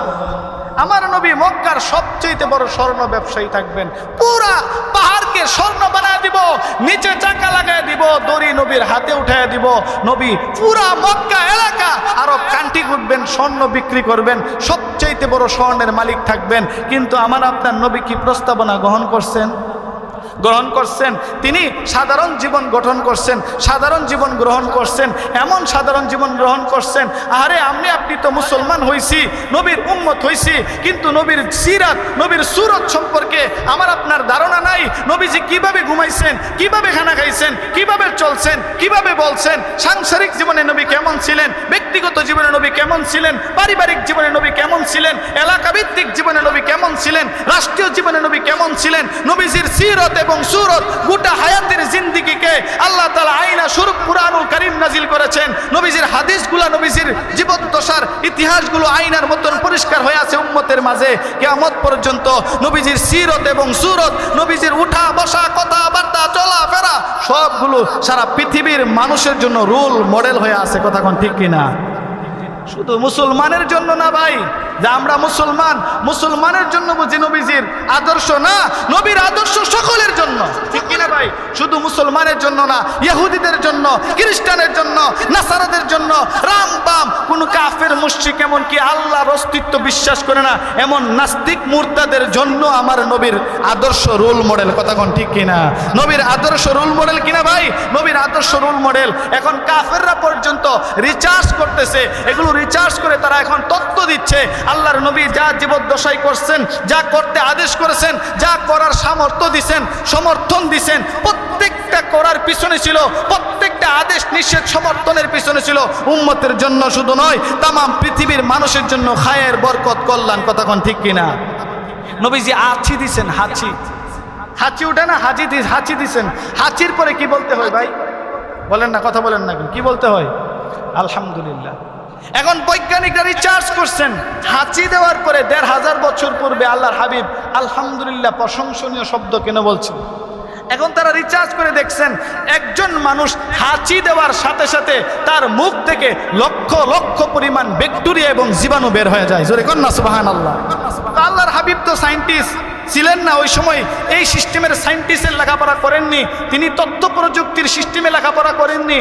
[SPEAKER 1] আমার নবী মক্কার সবচেয়ে বড় স্বর্ণ ব্যবসায়ী থাকবেন। পুরা পাহাড়কে স্বর্ণ বানায় দিব, নিচে চাকা লাগায় দিব, দড়ি নবীর হাতে উঠায় দিব। নবী পুরা মক্কা এলাকা আরব কান্ট্রি ঘুরবেন, স্বর্ণ বিক্রি করবেন, সবচেয়ে বড় স্বর্ণের মালিক থাকবেন। কিন্তু আমার আপনার নবী কি প্রস্তাবনা গ্রহণ করছেন? গ্রহণ করছেন। তিনি সাধারণ জীবন গঠন করছেন, সাধারণ জীবন গ্রহণ করছেন, এমন সাধারণ জীবন গ্রহণ করছেন। আরে আপনি তো মুসলমান হইছি, নবীর উম্মত হইছি, কিন্তু নবীর সিরাত, নবীর সুরত সম্পর্কে আমার আপনার ধারণা নাই। নবীজি কিভাবে ঘুমাইছেন, কিভাবে খানা খাইছেন, কিভাবে চলছেন, কিভাবে বলছেন, সাংসারিক জীবনে নবী কেমন ছিলেন, ব্যক্তিগত জীবনে নবী কেমন ছিলেন, পারিবারিক জীবনে নবী কেমন ছিলেন, এলাকাভিত্তিক জীবনে নবী কেমন ছিলেন, রাষ্ট্রীয় জীবনে নবী কেমন ছিলেন। নবীজির সিরত এবং সুরত, গোটা হায়াতের জিন্দেগিকে আল্লাহ তাআলা আয়না স্বরূপ কুরআনুল কারীম নাজিল করেছেন। নবীজির হাদিসগুলো, নবীজির জীবদ্দশার ইতিহাসগুলো আয়নার মতন পরিষ্কার হয়ে আছে উম্মতের মাঝে। কিয়ামত পর্যন্ত নবীজির সিরত এবং সুরত, নবীজির উঠা বসা, কথাবার্তা, চলাফেরা সবগুলো সারা পৃথিবীর মানুষের জন্য রোল মডেল হয়ে আছে। কথা কোন ঠিক কিনা? শুধু মুসলমানের জন্য না ভাই, যে আমরা মুসলমান, মুসলমানের জন্য বুঝি নবীজির আদর্শ না, নবীর আদর্শ সকলের জন্য। ঠিক কিনা ভাই? শুধু মুসলমানের জন্য না, ইহুদিদের জন্য, খ্রিস্টানের জন্য, নাসারাদের জন্য, রাম বাম কোন কাফের মুশরিক এমনকি আল্লাহর অস্তিত্ব বিশ্বাস করে না এমন নাস্তিক মুরতাদের জন্য আমার নবীর আদর্শ রোল মডেল। কথা কোন ঠিক কিনা? নবীর আদর্শ রোল মডেল কিনা ভাই? নবীর আদর্শ রোল মডেল। এখন কাফেররা পর্যন্ত রিচার্জ করতেছে, এগুলো রিচার্জ করে তারা এখন তত্ত্ব দিচ্ছে আল্লাহর নবী যা জীবদ্দশায় করছেন, যা করতে আদেশ করেছেন, যা করার সামর্থ্য দিছেন, সমর্থন দিছেন, প্রত্যেকটা করার পিছনে ছিল, প্রত্যেকটা আদেশ নিষেধ সমর্থনের পিছনে ছিল উম্মতের জন্য শুধু নয়, তাম পৃথিবীর মানুষের জন্য খায়ের বরকত কল্যাণ। কথা কোন ঠিক কিনা? নবীজি হাঁচি দিছেন, হাঁচি উঠে না, হাঁচি দিছেন। হাঁচির পরে কি বলতে হয় ভাই? বলেন না, কথা বলেন না, কি বলতে হয়? আলহামদুলিল্লাহ। এখন বৈজ্ঞানিকরা রিচার্জ করছেন, হাঁচি দেওয়ার পরে ১৫০০ বছর পূর্বে আল্লাহর হাবিব আলহামদুলিল্লাহ প্রশংসনীয় শব্দ কেন বলছেন। এখন তারা রিচার্জ করে দেখছেন একজন মানুষ হাঁচি দেওয়ার সাথে সাথে তার মুখ থেকে লক্ষ লক্ষ পরিমাণ ব্যাকটেরিয়া এবং জীবাণু বের হয়ে যায়। জোরে কন্যা সুবহানাল্লাহ। আল্লাহর হাবিব তো সায়েন্টিস্ট ছিলেন না, ওই সময় এই সিস্টেমের সায়েন্টিস্টের লেখাপড়া করেননি, তিনি তথ্য প্রযুক্তির সিস্টেমে লেখাপড়া করেননি,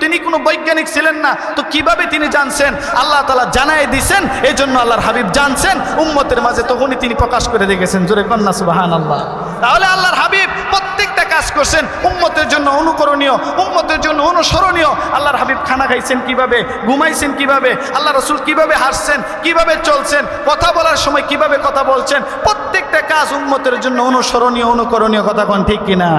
[SPEAKER 1] তিনি কোনো বৈজ্ঞানিক ছিলেন না। তো কিভাবে তিনি জানছেন? আল্লাহ তাআলা জানায় দিয়েছেন, এই জন্য আল্লাহর হাবিব জানছেন উম্মতের মাঝে, তখনই তিনি প্রকাশ করে রেখেছেন। জোরে কন্যা সুবহানাল্লাহ। তাহলে আল্লাহর হাবিব প্রত্যেকটা কাজ করছেন উম্মতের জন্য অনুকরণীয়, উম্মতের জন্য অনুসরণীয়। আল্লাহর হাবিব খানা খাইছেন কিভাবে, ঘুমাইছেন কিভাবে, আল্লাহ রাসূল কিভাবে হাসছেন, কিভাবে চলছেন, কথা বলার সময় কিভাবে কথা বলছেন, প্রত্যেকটা কাজ উম্মতের জন্য অনুসরণীয়, অনুকরণীয়। কথা কোন ঠিক কিনা?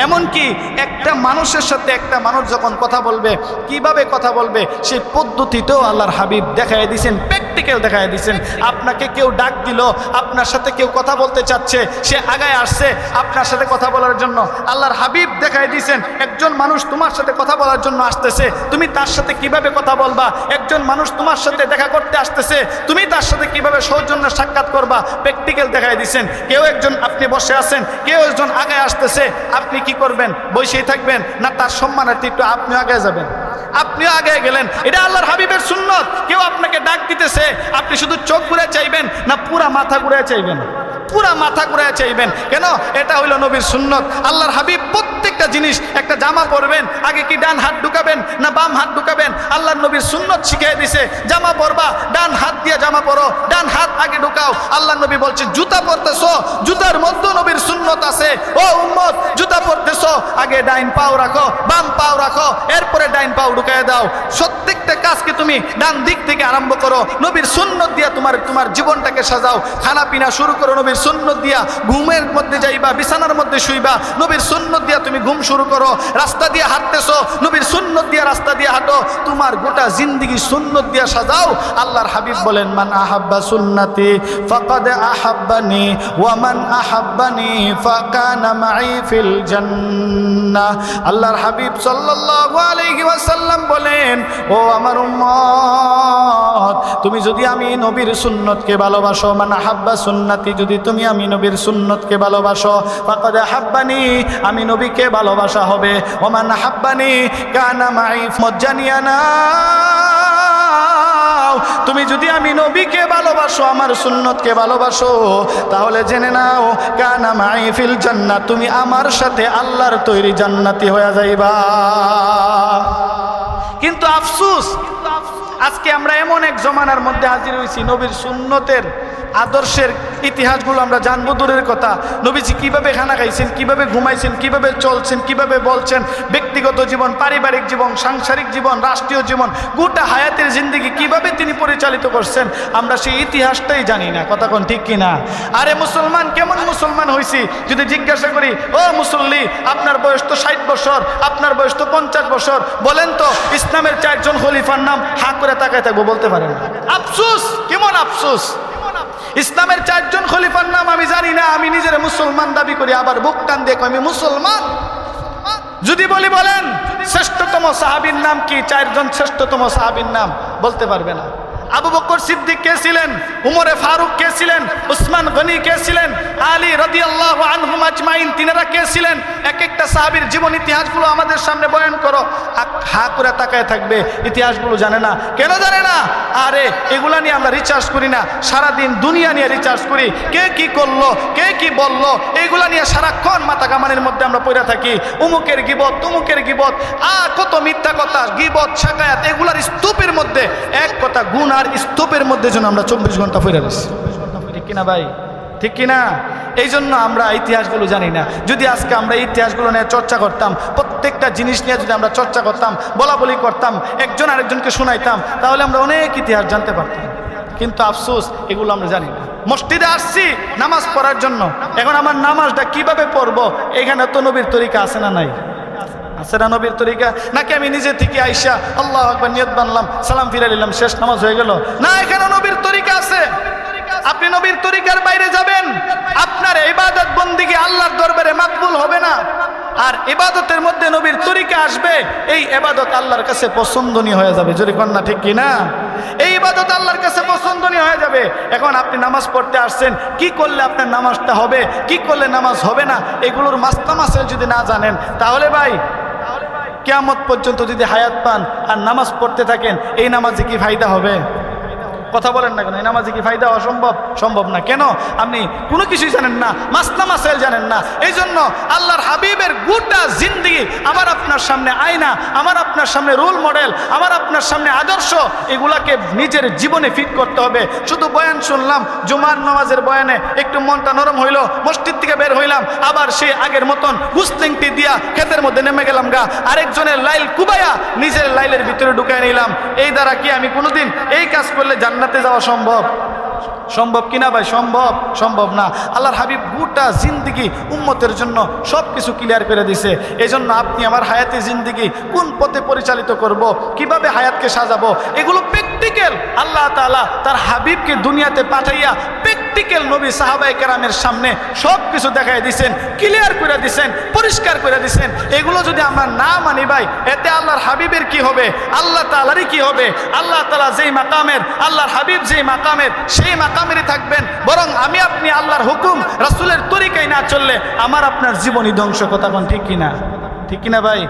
[SPEAKER 1] এমনকি একটা মানুষের সাথে একটা মানুষ যখন কথা বলবে, কিভাবে কথা বলবে সেই পদ্ধতিতেও আল্লাহর হাবিব দেখায় দিয়েছেন, প্র্যাকটিক্যাল দেখায় দিয়েছেন। আপনাকে কেউ ডাক দিল, আপনার সাথে কেউ কথা বলতে চাচ্ছে, সে আগায় আসছে আপনার সাথে কথা বলার জন্য, আল্লাহর হাবিব দেখায় দিয়েছেন একজন মানুষ তোমার সাথে কথা বলার জন্য আসতেছে, তুমি তার সাথে কিভাবে কথা বলবা। একজন মানুষ তোমার সাথে দেখা করতে আসতেছে, তুমি তার সাথে কিভাবে সৌজন্যের সাক্ষাৎ করবা, প্র্যাকটিক্যাল দেখায় দিয়েছেন। কেউ একজন, আপনি বসে আছেন, কেউ একজন আগে আসতেছে, আপনি কি করবেন? বসেই থাকবেন না তার সম্মানার্থে একটু আপনিও আগে যাবেন? আপনিও আগে গেলেন। এটা আল্লাহর হাবিবের সুন্নত। কেউ আপনাকে ডাক দিতেছে, আপনি শুধু চোখ ঘুরে চাইবেন না পুরা মাথা ঘুরে চাইবেন? পুরা মাথা ঘুরে চাইবেন। কেন? এটা হইল নবীর সুন্নত। আল্লাহর হাবিব প্রত্যেকটা জিনিস, একটা জামা পরবেন, আগে কি ডান হাত ঢুকাবেন না বাম হাত ঢুকাবেন, আল্লাহর নবীর সুন্নত শিখিয়ে দিছে। জামা পরবা, ডান হাত দিয়ে জামা পরো, ডান হাত আগে ঢুকাও। আল্লাহর নবী বলছেন জুতা পরতেছো, জুতার মধ্যে নবীর সুন্নত আছে। ও উম্মত, জুতা পরতেছো, আগে ডাইন পাও রাখো, বাম পাও রাখো, এরপরে ডাইন পাও ঢুকায় দাও। প্রত্যেকটা কাজকে তুমি ডান দিক থেকে আরম্ভ করো, নবীর সুন্নত দিয়া তোমার জীবনটাকে সাজাও। খানা পিনা শুরু করো নবীর সুন্নত দিয়া, ঘুমের মধ্যে যাইবা, বিছানার মধ্যে শুইবা, নবীর সুন্নত দিয়া তুমি ঘুম শুরু করো। রাস্তা দিয়ে হাঁটতেছো, নবীর সুন্নত দিয়া রাস্তা দিয়ে হাঁটো, তোমার গোটা জিন্দেগি সুন্নত দিয়া সাজাও। আল্লাহর হাবিব বলেন মান আহাব্বা সুন্নতি ফাকাদ আহাব্বানি ওয়া মান আহাব্বানি ফাকানা মাই ফিল জান্নাহ। আল্লাহর হাবিব সাল্লাল্লাহু আলাইহি ওয়াসাল্লাম বলেন, ও আমার উম্মত, তুমি যদি আমি নবীর সুন্নতকে ভালোবাসো, মান আহাব্বা সুন্নতি, যদি তুমি আমি নবীর সুন্নতকে ভালোবাসো, ফাকাদ আহাব্বানি, আমি নবীকে ভালোবাসা হবে। ওয়া মান আহাব্বানি কানা মাই, মজ্জানিয়া না, তুমি যদি আমি নবীকে ভালোবাসো, আমার সুন্নতকে ভালোবাসো, তাহলে জেনে নাও কানা মাই ফিল জান্নাহ, তুমি আমার সাথে আল্লাহর তৈরি জান্নাতি হয়ে যাইবা। কিন্তু আফসোস, আজকে আমরা এমন এক জমানার মধ্যে হাজির হয়েছি, নবীর সুন্নতের আদর্শের ইতিহাসগুলো আমরা জানবো দূরের কথা। নবীজি কিভাবে খানা খাইছেন, কিভাবে ঘুমাইছেন, কিভাবে চলছেন, কিভাবে বলছেন, ব্যক্তিগত জীবন, পারিবারিক জীবন, সাংসারিক জীবন, রাষ্ট্রীয় জীবন, গোটা হায়াতের জিন্দেগি কিভাবে তিনি পরিচালিত করছেন, আমরা সেই ইতিহাসটাই জানি না। কথা কোন ঠিক কিনা? আরে মুসলমান কেমন মুসলমান হয়েছি যদি জিজ্ঞাসা করি, ও মুসল্লি, আপনার বয়স তো 60 বছর, আপনার বয়স তো 50 বছর, বলেন তো ইসলামের 4 জন খলিফার নাম, হাঁ করে তাকায় থাকবো, বলতে পারেন না। আফসোস, কেমন আফসোস। ইসলামের 4 জন খলিফার নাম আমি জানি না, আমি নিজের মুসলমান দাবি করি, আবার বুক টান দিয়ে আমি মুসলমান। যদি বলি বলেন শ্রেষ্ঠতম সাহাবীর নাম কি, 4 জন শ্রেষ্ঠতম সাহাবীর নাম বলতে পারবে না। আবু বকর সিদ্দিক কে ছিলেন, উমরে ফারুক কে ছিলেন, উসমান গনি কে ছিলেন, আলী রাদিয়াল্লাহু আনহুম আজমাইন তিনারা কে ছিলেন, এক একটা সাহাবীর জীবন ইতিহাসগুলো আমাদের সামনে বয়ান করো, হা করে তাকায় থাকবে, ইতিহাসগুলো জানে না। কেন জানে না? আরে এগুলা নিয়ে আমরা রিচার্জ করি না, সারাদিন দুনিয়া নিয়ে রিচার্জ করি, কে কি করলো, কে কি বললো, এইগুলা নিয়ে সারাক্ষণ মাথা কামানির মধ্যে আমরা আমরা পড়ে থাকি, উমুকের গিবত তুমুকের গিবত, কত মিথ্যা কথা, গিবত শাকায়াত, এগুলার স্তূপের মধ্যে এক কথা গুনার স্তূপের মধ্যে যেন আমরা 24 ঘন্টা পড়ে রয়েছি। ঠিক কিনা ভাই, ঠিক কিনা? এই জন্য আমরা ইতিহাসগুলো জানি না। যদি আজকে আমরা ইতিহাসগুলো নিয়ে চর্চা করতাম, প্রত্যেকটা জিনিস নিয়ে যদি আমরা চর্চা করতাম, বলা বলি করতাম, একজন আরেকজনকে শোনাইতাম, তাহলে আমরা অনেক ইতিহাস জানতে পারতাম। কিন্তু আফসোস এগুলো আমরা জানি না। মসজিদে আসছি নামাজ পড়ার জন্য, এখন আমার নামাজটা কিভাবে পড়বো? এখানে তো নবীর তরিকা আছে না নাই? আছে না নবীর তরিকা? নাকি আমি নিজে থেকে আইসা আল্লাহু আকবার নিয়ত বানলাম, সালাম ফিরে নিলাম, শেষ নামাজ হয়ে গেল? না, এখানে নবীর তরিকা আছে। আপনি নবীর তরিকার বাইরে যাবেন, আপনার ইবাদত বন্দেগী আল্লাহর দরবারে মাকবুল হবে না। আর ইবাদতের মধ্যে নবীর তরিকা আসবে, এই ইবাদত আল্লাহর কাছে পছন্দনীয় হয়ে যাবে। যদি কন্যা ঠিক কিনা? এই ইবাদত আল্লাহর কাছে পছন্দনীয় হয়ে যাবে। এখন আপনি নামাজ পড়তে আসছেন, কি করলে আপনার নামাজটা হবে, কি করলে নামাজ হবে না, এগুলোর মাস্তামাসেল যদি না জানেন, তাহলে ভাই কিয়ামত পর্যন্ত যদি হায়াত পান আর নামাজ পড়তে থাকেন, এই নামাজে কি ফায়দা হবে? কথা বলেন না কেন? এই নামাজে কি ফায়দা? অসম্ভব, সম্ভব না। কেন? আপনি কোনো কিছুই জানেন না, মাসলা মাসাইল জানেন না। এই জন্য আল্লাহর হাবিবের গোটা জিন্দেগি আমার আপনার সামনে আয়না, আমার আপনার সামনে রোল মডেল, আমার আপনার সামনে আদর্শ, এগুলাকে নিজের জীবনে ফিট করতে হবে। শুধু বয়ান শুনলাম, জুমার নামাজের বয়ানে একটু মনটা নরম হইলো, মসজিদ থেকে বের হইলাম, আবার সে আগের মতন হুসলিংটি দিয়া ক্ষেতের মধ্যে নেমে গেলাম গা, আরেকজনের লাইল কুবাইয়া নিজের লাইলের ভিতরে ঢুকাই নিলাম। এই দ্বারা কি আমি কোনোদিন এই কাজ করলে জান্নাতে যাওয়া সম্ভব? সম্ভব কিনা ভাই? সম্ভব? সম্ভব না। আল্লাহর হাবিব গোটা জিন্দেগি উম্মতের জন্য সব কিছু ক্লিয়ার করে দিছে। এই জন্য আপনি আমার হায়াতে জিন্দেগি কোন পথে পরিচালিত করব, কিভাবে হায়াতকে সাজাবো, এগুলো প্র্যাকটিক্যাল আল্লাহ তাআলা তার হাবিবকে দুনিয়াতে পাঠাইয়া প্র্যাকটিক্যাল নবী সাহাবায়ে কেরামের সামনে সব কিছু দেখাই দিছেন, ক্লিয়ার করে দিছেন, পরিষ্কার করে দিছেন। এগুলো যদি আমরা না মানি ভাই, এতে আল্লাহর হাবিবের কি হবে, আল্লাহ তাআলারই কি হবে? আল্লাহ তাআলা যেই মাকামের, আল্লাহর হাবিব যেই মাকামের, সেই মাকামেরই থাকবেন। বরং আমি আপনি আল্লাহর হুকুম রাসূলের তরিকায় না চললে আমার আপনার জীবনই ধ্বংস। কথা কোন ঠিক কিনা? ঠিক কিনা ভাই?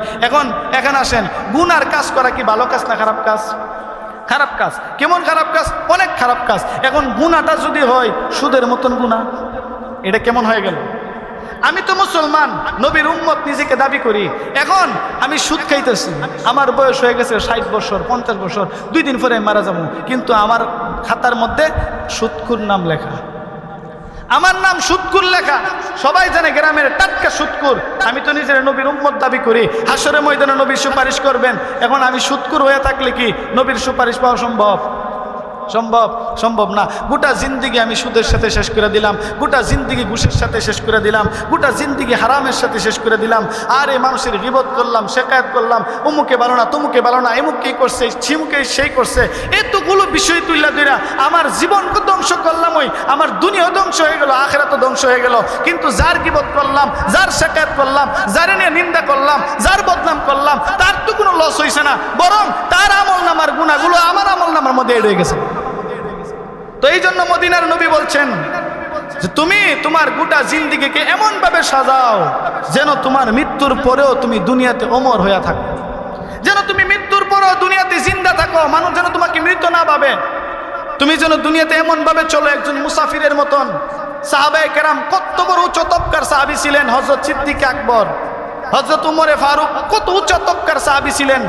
[SPEAKER 1] এখন আসেন, গুনার কাজ করা কি ভালো কাজ না খারাপ কাজ? খারাপ কাজ। কেমন খারাপ কাজ? অনেক খারাপ কাজ। এখন গুনাহটা যদি হয় সুদের মতন গুনাহ, এটা কেমন হয়ে গেল? আমি তো মুসলমান, নবীর উম্মত নিজেকে দাবি করি, এখন আমি সুদ খাইতেছি, আমার বয়স হয়ে গেছে 60 বছর 50 বছর, 2 দিন পরে মারা যাবো, কিন্তু আমার খাতার মধ্যে সুদখোর নাম লেখা, আমার নাম সুদখোর লেখা। সবাই জানে গ্রামের টাটকা সুদখোর। আমি তো নিজের নবীর উম্মত দাবি করি, হাসরের ময়দানে নবীর সুপারিশ করবেন। এখন আমি সুদখোর হয়ে থাকলে কি নবীর সুপারিশ পাওয়া সম্ভব? সম্ভব? সম্ভব না। গোটা জিন্দেগি আমি সুদের সাথে শেষ করে দিলাম, গোটা জিন্দেগি ঘুষের সাথে শেষ করে দিলাম, গোটা জিন্দেগি হারামের সাথে শেষ করে দিলাম। আর এই মানুষের গীবত করলাম, শেকায়াত করলাম, অমুকে ভালো না, তমুকে ভালো না, এমুক কি করছে, ছিমুকে সেই করছে, এতগুলো বিষয় তুইলা দিরা আমার জীবনকে ধ্বংস করলাম, ওই আমার দুনিয়া ধ্বংস হয়ে গেল, আখিরাত ধ্বংস হয়ে গেল। কিন্তু যার গীবত করলাম, যার শেকায়াত করলাম, যার নিয়ে নিন্দা করলাম, যার বদনাম করলাম, তার তো কোনো লস হয়েছে না, বরং তার আমল নামার গুনাহগুলো আমার আমল নামার মধ্যে এড হয়ে গেছে। তো এই জন্য মদিনার নবী বলছেন যে তুমি তোমার গোটা জিন্দেগিকে এমন ভাবে সাজাও যেন তোমার মৃত্যুর পরেও তুমি দুনিয়াতে অমর হয়ে থাকো, যেন তুমি মৃত্যুর পরেও দুনিয়াতে জিন্দা থাকো, মানুষ যেন তোমাকে মৃত না ভাবে। তুমি যেন দুনিয়াতে এমন ভাবে চলো একজন মুসাফিরের মতন। সাহাবায়ে কেরাম কত বড় উচ্চ তবকার সাহাবী ছিলেন। হযরত সিদ্দিক আকবর, হযরত উমরে ফারুক কত উচ্চ তবকার সাহাবী ছিলেন।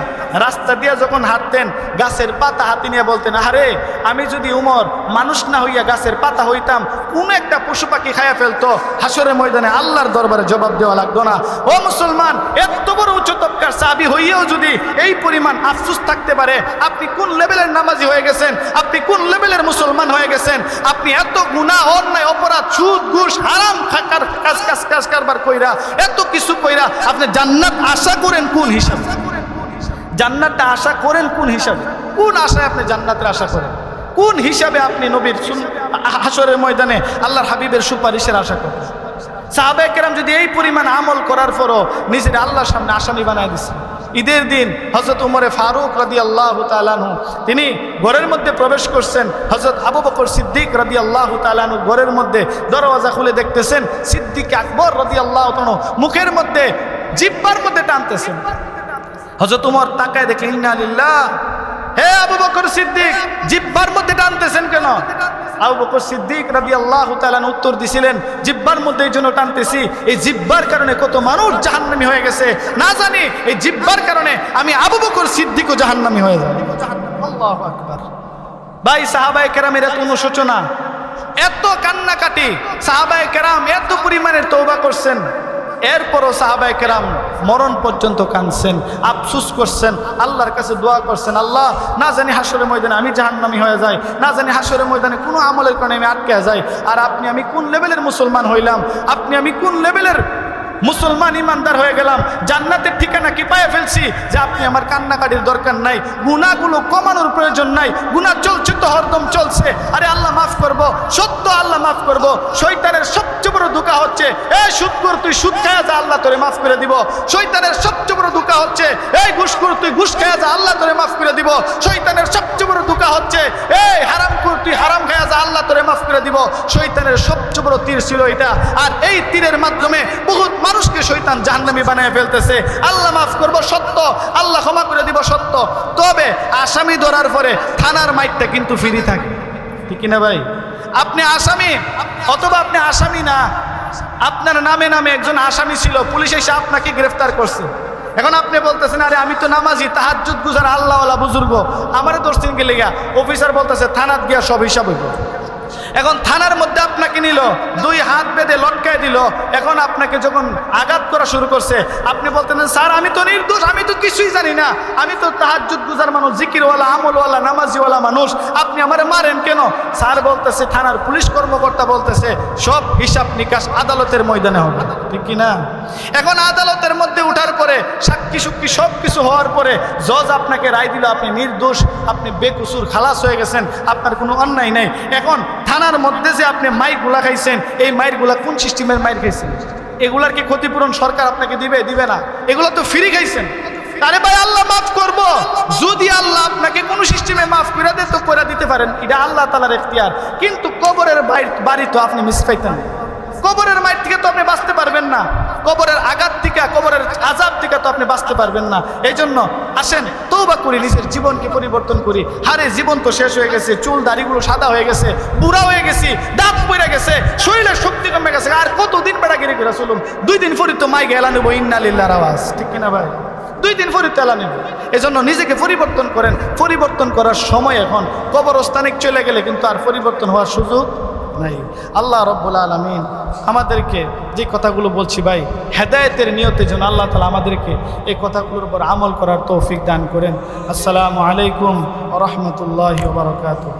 [SPEAKER 1] রাস্তা দিয়ে যখন হাঁটতেন গাছের পাতা হাতে নিয়ে বলতেন, আরে আমি যদি উমর মানুষ না হইয়া গাছের পাতা হইতাম, কোন একটা পশু পাখি খাইয়া ফেলতো, হাসরের ময়দানে আল্লাহর দরবারে জবাব দেওয়া লাগতো না। ও মুসলমান, এত বড় উচ্চ তবকার সাহাবী হইয়াও যদি এই পরিমাণ আফসোস থাকতে পারে, আপনি কোন লেভেলের নামাজি হয়ে গেছেন, আপনি কোন লেভেলের মুসলমান হয়ে গেছেন? আপনি এত গুনাহ, অন্যায়, অপরাধ, সুদ, ঘুষ, হারাম কাজ কারবার কইরা, এত কিছু কইরা আপনি জান্নাত আশা করেন কোন হিসাবে? জান্নাতটা আশা করেন কোন হিসাবে? কোন আশায় আপনি জান্নাতের আশা করেন? কোন হিসাবে আপনি নবীর হাসরের ময়দানে আল্লাহর হাবিবের সুপারিশের আশা করেন? সাহাবায়ে কেরাম যদি এই পরিমাণ আমল করার পরও নিজের আল্লাহর সামনে আসামি বানায় দিচ্ছে। ঈদের দিন হযরত উমরে ফারুক রাদিয়াল্লাহু তাআলা আনহু তিনি ঘরের মধ্যে প্রবেশ করছেন। হযরত আবু বকর সিদ্দিক রাদিয়াল্লাহু তাআলা আনহু ঘরের মধ্যে দরওয়াজা খুলে দেখতেছেন সিদ্দিক আকবর রাদিয়াল্লাহু তাআলা মুখের মধ্যে জিহ্বার মধ্যে টানতেছেন। হযরত উমর তাকায় দেখলেন, ইন্না লিল্লাহ, হে আবু বকর সিদ্দিক, জিহ্বার মধ্যে টানতেছেন কেন? আবু বকর সিদ্দিক রাদিয়াল্লাহু তাআলা উত্তর দিছিলেন, জিহ্বার মধ্যে এই জন্য টানতেছি, এই জিহ্বার কারণে কত মানুষ জাহান্নামী হয়ে গেছে, না জানি এই জিহ্বার কারণে আমি আবু বকর সিদ্দিকও জাহান্নামী হয়ে যাব। আল্লাহু আকবার। ভাই সাহাবায়ে কেরামের এত অনুশোচনা, এত কান্নাকাটি, সাহাবায়ে কেরাম এত পরিমাণের তওবা করছেন, এরপরও সাহাবায়ে কেরাম মরণ পর্যন্ত কাঁদছেন, আফসোস করছেন, আল্লাহর কাছে দোয়া করছেন, আল্লাহ না জানি হাসরের ময়দানে আমি জাহান্নামী হয়ে যাই, না জানি হাসরের ময়দানে কোনো আমলের কারণে আমি আটকে যাই, আর আপনি আমি কোন লেভেলের মুসলমান হইলাম, আপনি আমি কোন লেভেলের মুসলমান ইমানদার হয়ে গেলাম, জান্নাতের ঠিকানা কি পায়ে ফেলছি যে আপনি আমার কান্নাকাটির দরকার নাই, গুনাহগুলো কমানোর প্রয়োজন নাই, গুনাহ চলছে তো হরদম চলছে, আরে আল্লাহ মাফ করব, সত্য আল্লাহ মাফ করব। শয়তানের সবচেয়ে বড় ধোঁকা হচ্ছে এই সুদখোর তুই সুদ খায়া যা আল্লাহ তোরে মাফ করে দিব। শয়তানের সবচেয়ে বড় ধোঁকা হচ্ছে এই ঘুষখোর তুই ঘুষ খায়া যা আল্লাহ তোরে মাফ করে দিব। শয়তানের সবচেয়ে বড় ধোঁকা হচ্ছে এই হারামখোর তুই হারাম খায়া যা আল্লাহ তোরে মাফ করে দিব। শয়তানের সবচেয়ে বড় তীর ছিল এটা, আর এই তীরের মাধ্যমে বহুত মানুষকে শয়তান জাহান্নামী বানায় ফেলতেছে। আল্লাহ মাফ করব সত্য, আল্লাহ ক্ষমা করে দিব সত্য, তবে আসামি ধরার পরে থানার মাইরটা কিন্তু ফ্রি থাকে, ঠিক না ভাই? আপনি আসামি অথবা আপনি আসামি না, আপনার নামে নামে একজন আসামি ছিল, পুলিশ এসে আপনাকে গ্রেফতার করছে, এখন আপনি বলতেছেন আরে আমি তো নামাজি তাহাজ্জুদ গুজার আল্লাহওয়ালা বুজুর্গ, আমারে ধরছেন কে লেগা? অফিসার বলতেছে থানাত গিয়া সব হিসাব হইব। এখন থানার মধ্যে আপনাকে নিল, দুই হাত বেঁধে লটকায় দিল, এখন আপনাকে যখন আঘাত করা শুরু করছে আপনি বলতেন স্যার আমি তো নির্দোষ, আমি তো কিছুই জানি না, আমি তো তাহাজ্জুদ গুজার মানুষ, জিকিরওয়ালা, আমলওয়ালা, নামাজিওয়ালা মানুষ, আপনি আমারে মারেন কেন? স্যার বলতেছে, থানার পুলিশ কর্মকর্তা বলতেছে সব হিসাব নিকাশ আদালতের ময়দানে হবে, ঠিক কি না? এখন আদালতের মধ্যে উঠার পরে সাক্ষী সুক্ষী সব কিছু হওয়ার পরে জজ আপনাকে রায় দিল আপনি নির্দোষ, আপনি বেকসুর, খালাস হয়ে গেছেন, আপনার কোনো অন্যায় নেই। এখন থানার মধ্যে যে আপনি মাইরগুলা খাইছেন, এই মাইরগুলা কোন সিস্টেমের মাইর খাইছেন? এগুলার কি ক্ষতিপূরণ সরকার আপনাকে দিবে? দিবে না, এগুলো তো ফ্রি খাইছেন। আরে ভাই আল্লাহ মাফ করব, যদি আল্লাহ আপনাকে কোন সিস্টেমে মাফ করে দেয় তো করে দিতে পারেন, এটা আল্লাহ তাআলার এখতিয়ার, কিন্তু কবরের বাড়ি তো আপনি মিস পাইতেন, কবরের মাইর থেকে তো আপনি বাঁচতে পারবেন না, কবরের আঘাত থেকে, কবরের আযাব থেকে তো আপনি বাঁচতে পারবেন না। এই জন্য আসেন তওবা করি, নিজের জীবনকে পরিবর্তন করি। আরে জীবন তো শেষ হয়ে গেছে, চুল দাড়িগুলো সাদা হয়ে গেছে, বুড়া হয়ে গেছি, দাঁত পড়ে গেছে, শরীরের শক্তি কমে গেছে, আর কতদিন বেড়াগিরি করে চলুন? 2 দিন পরে তো মাইকে এলা নেবো ইন্না লিল্লাহির আওয়াজ, ঠিক কিনা ভাই? 2 দিন পরে তো এলা নেব। এজন্য নিজেকে পরিবর্তন করেন, পরিবর্তন করার সময় এখন, কবরস্থানে চলে গেলে কিন্তু আর পরিবর্তন হওয়ার সুযোগ নাই। আল্লাহ রাব্বুল আলামিন আমাদেরকে যে কথাগুলো বলছি ভাই, হেদায়েতের নিয়তে যেন আল্লাহ তাআলা আমাদেরকে এই কথাগুলোর উপর আমল করার তৌফিক দান করেন। আসসালামু আলাইকুম ওয়া রাহমাতুল্লাহি ওয়া বারাকাতুহু।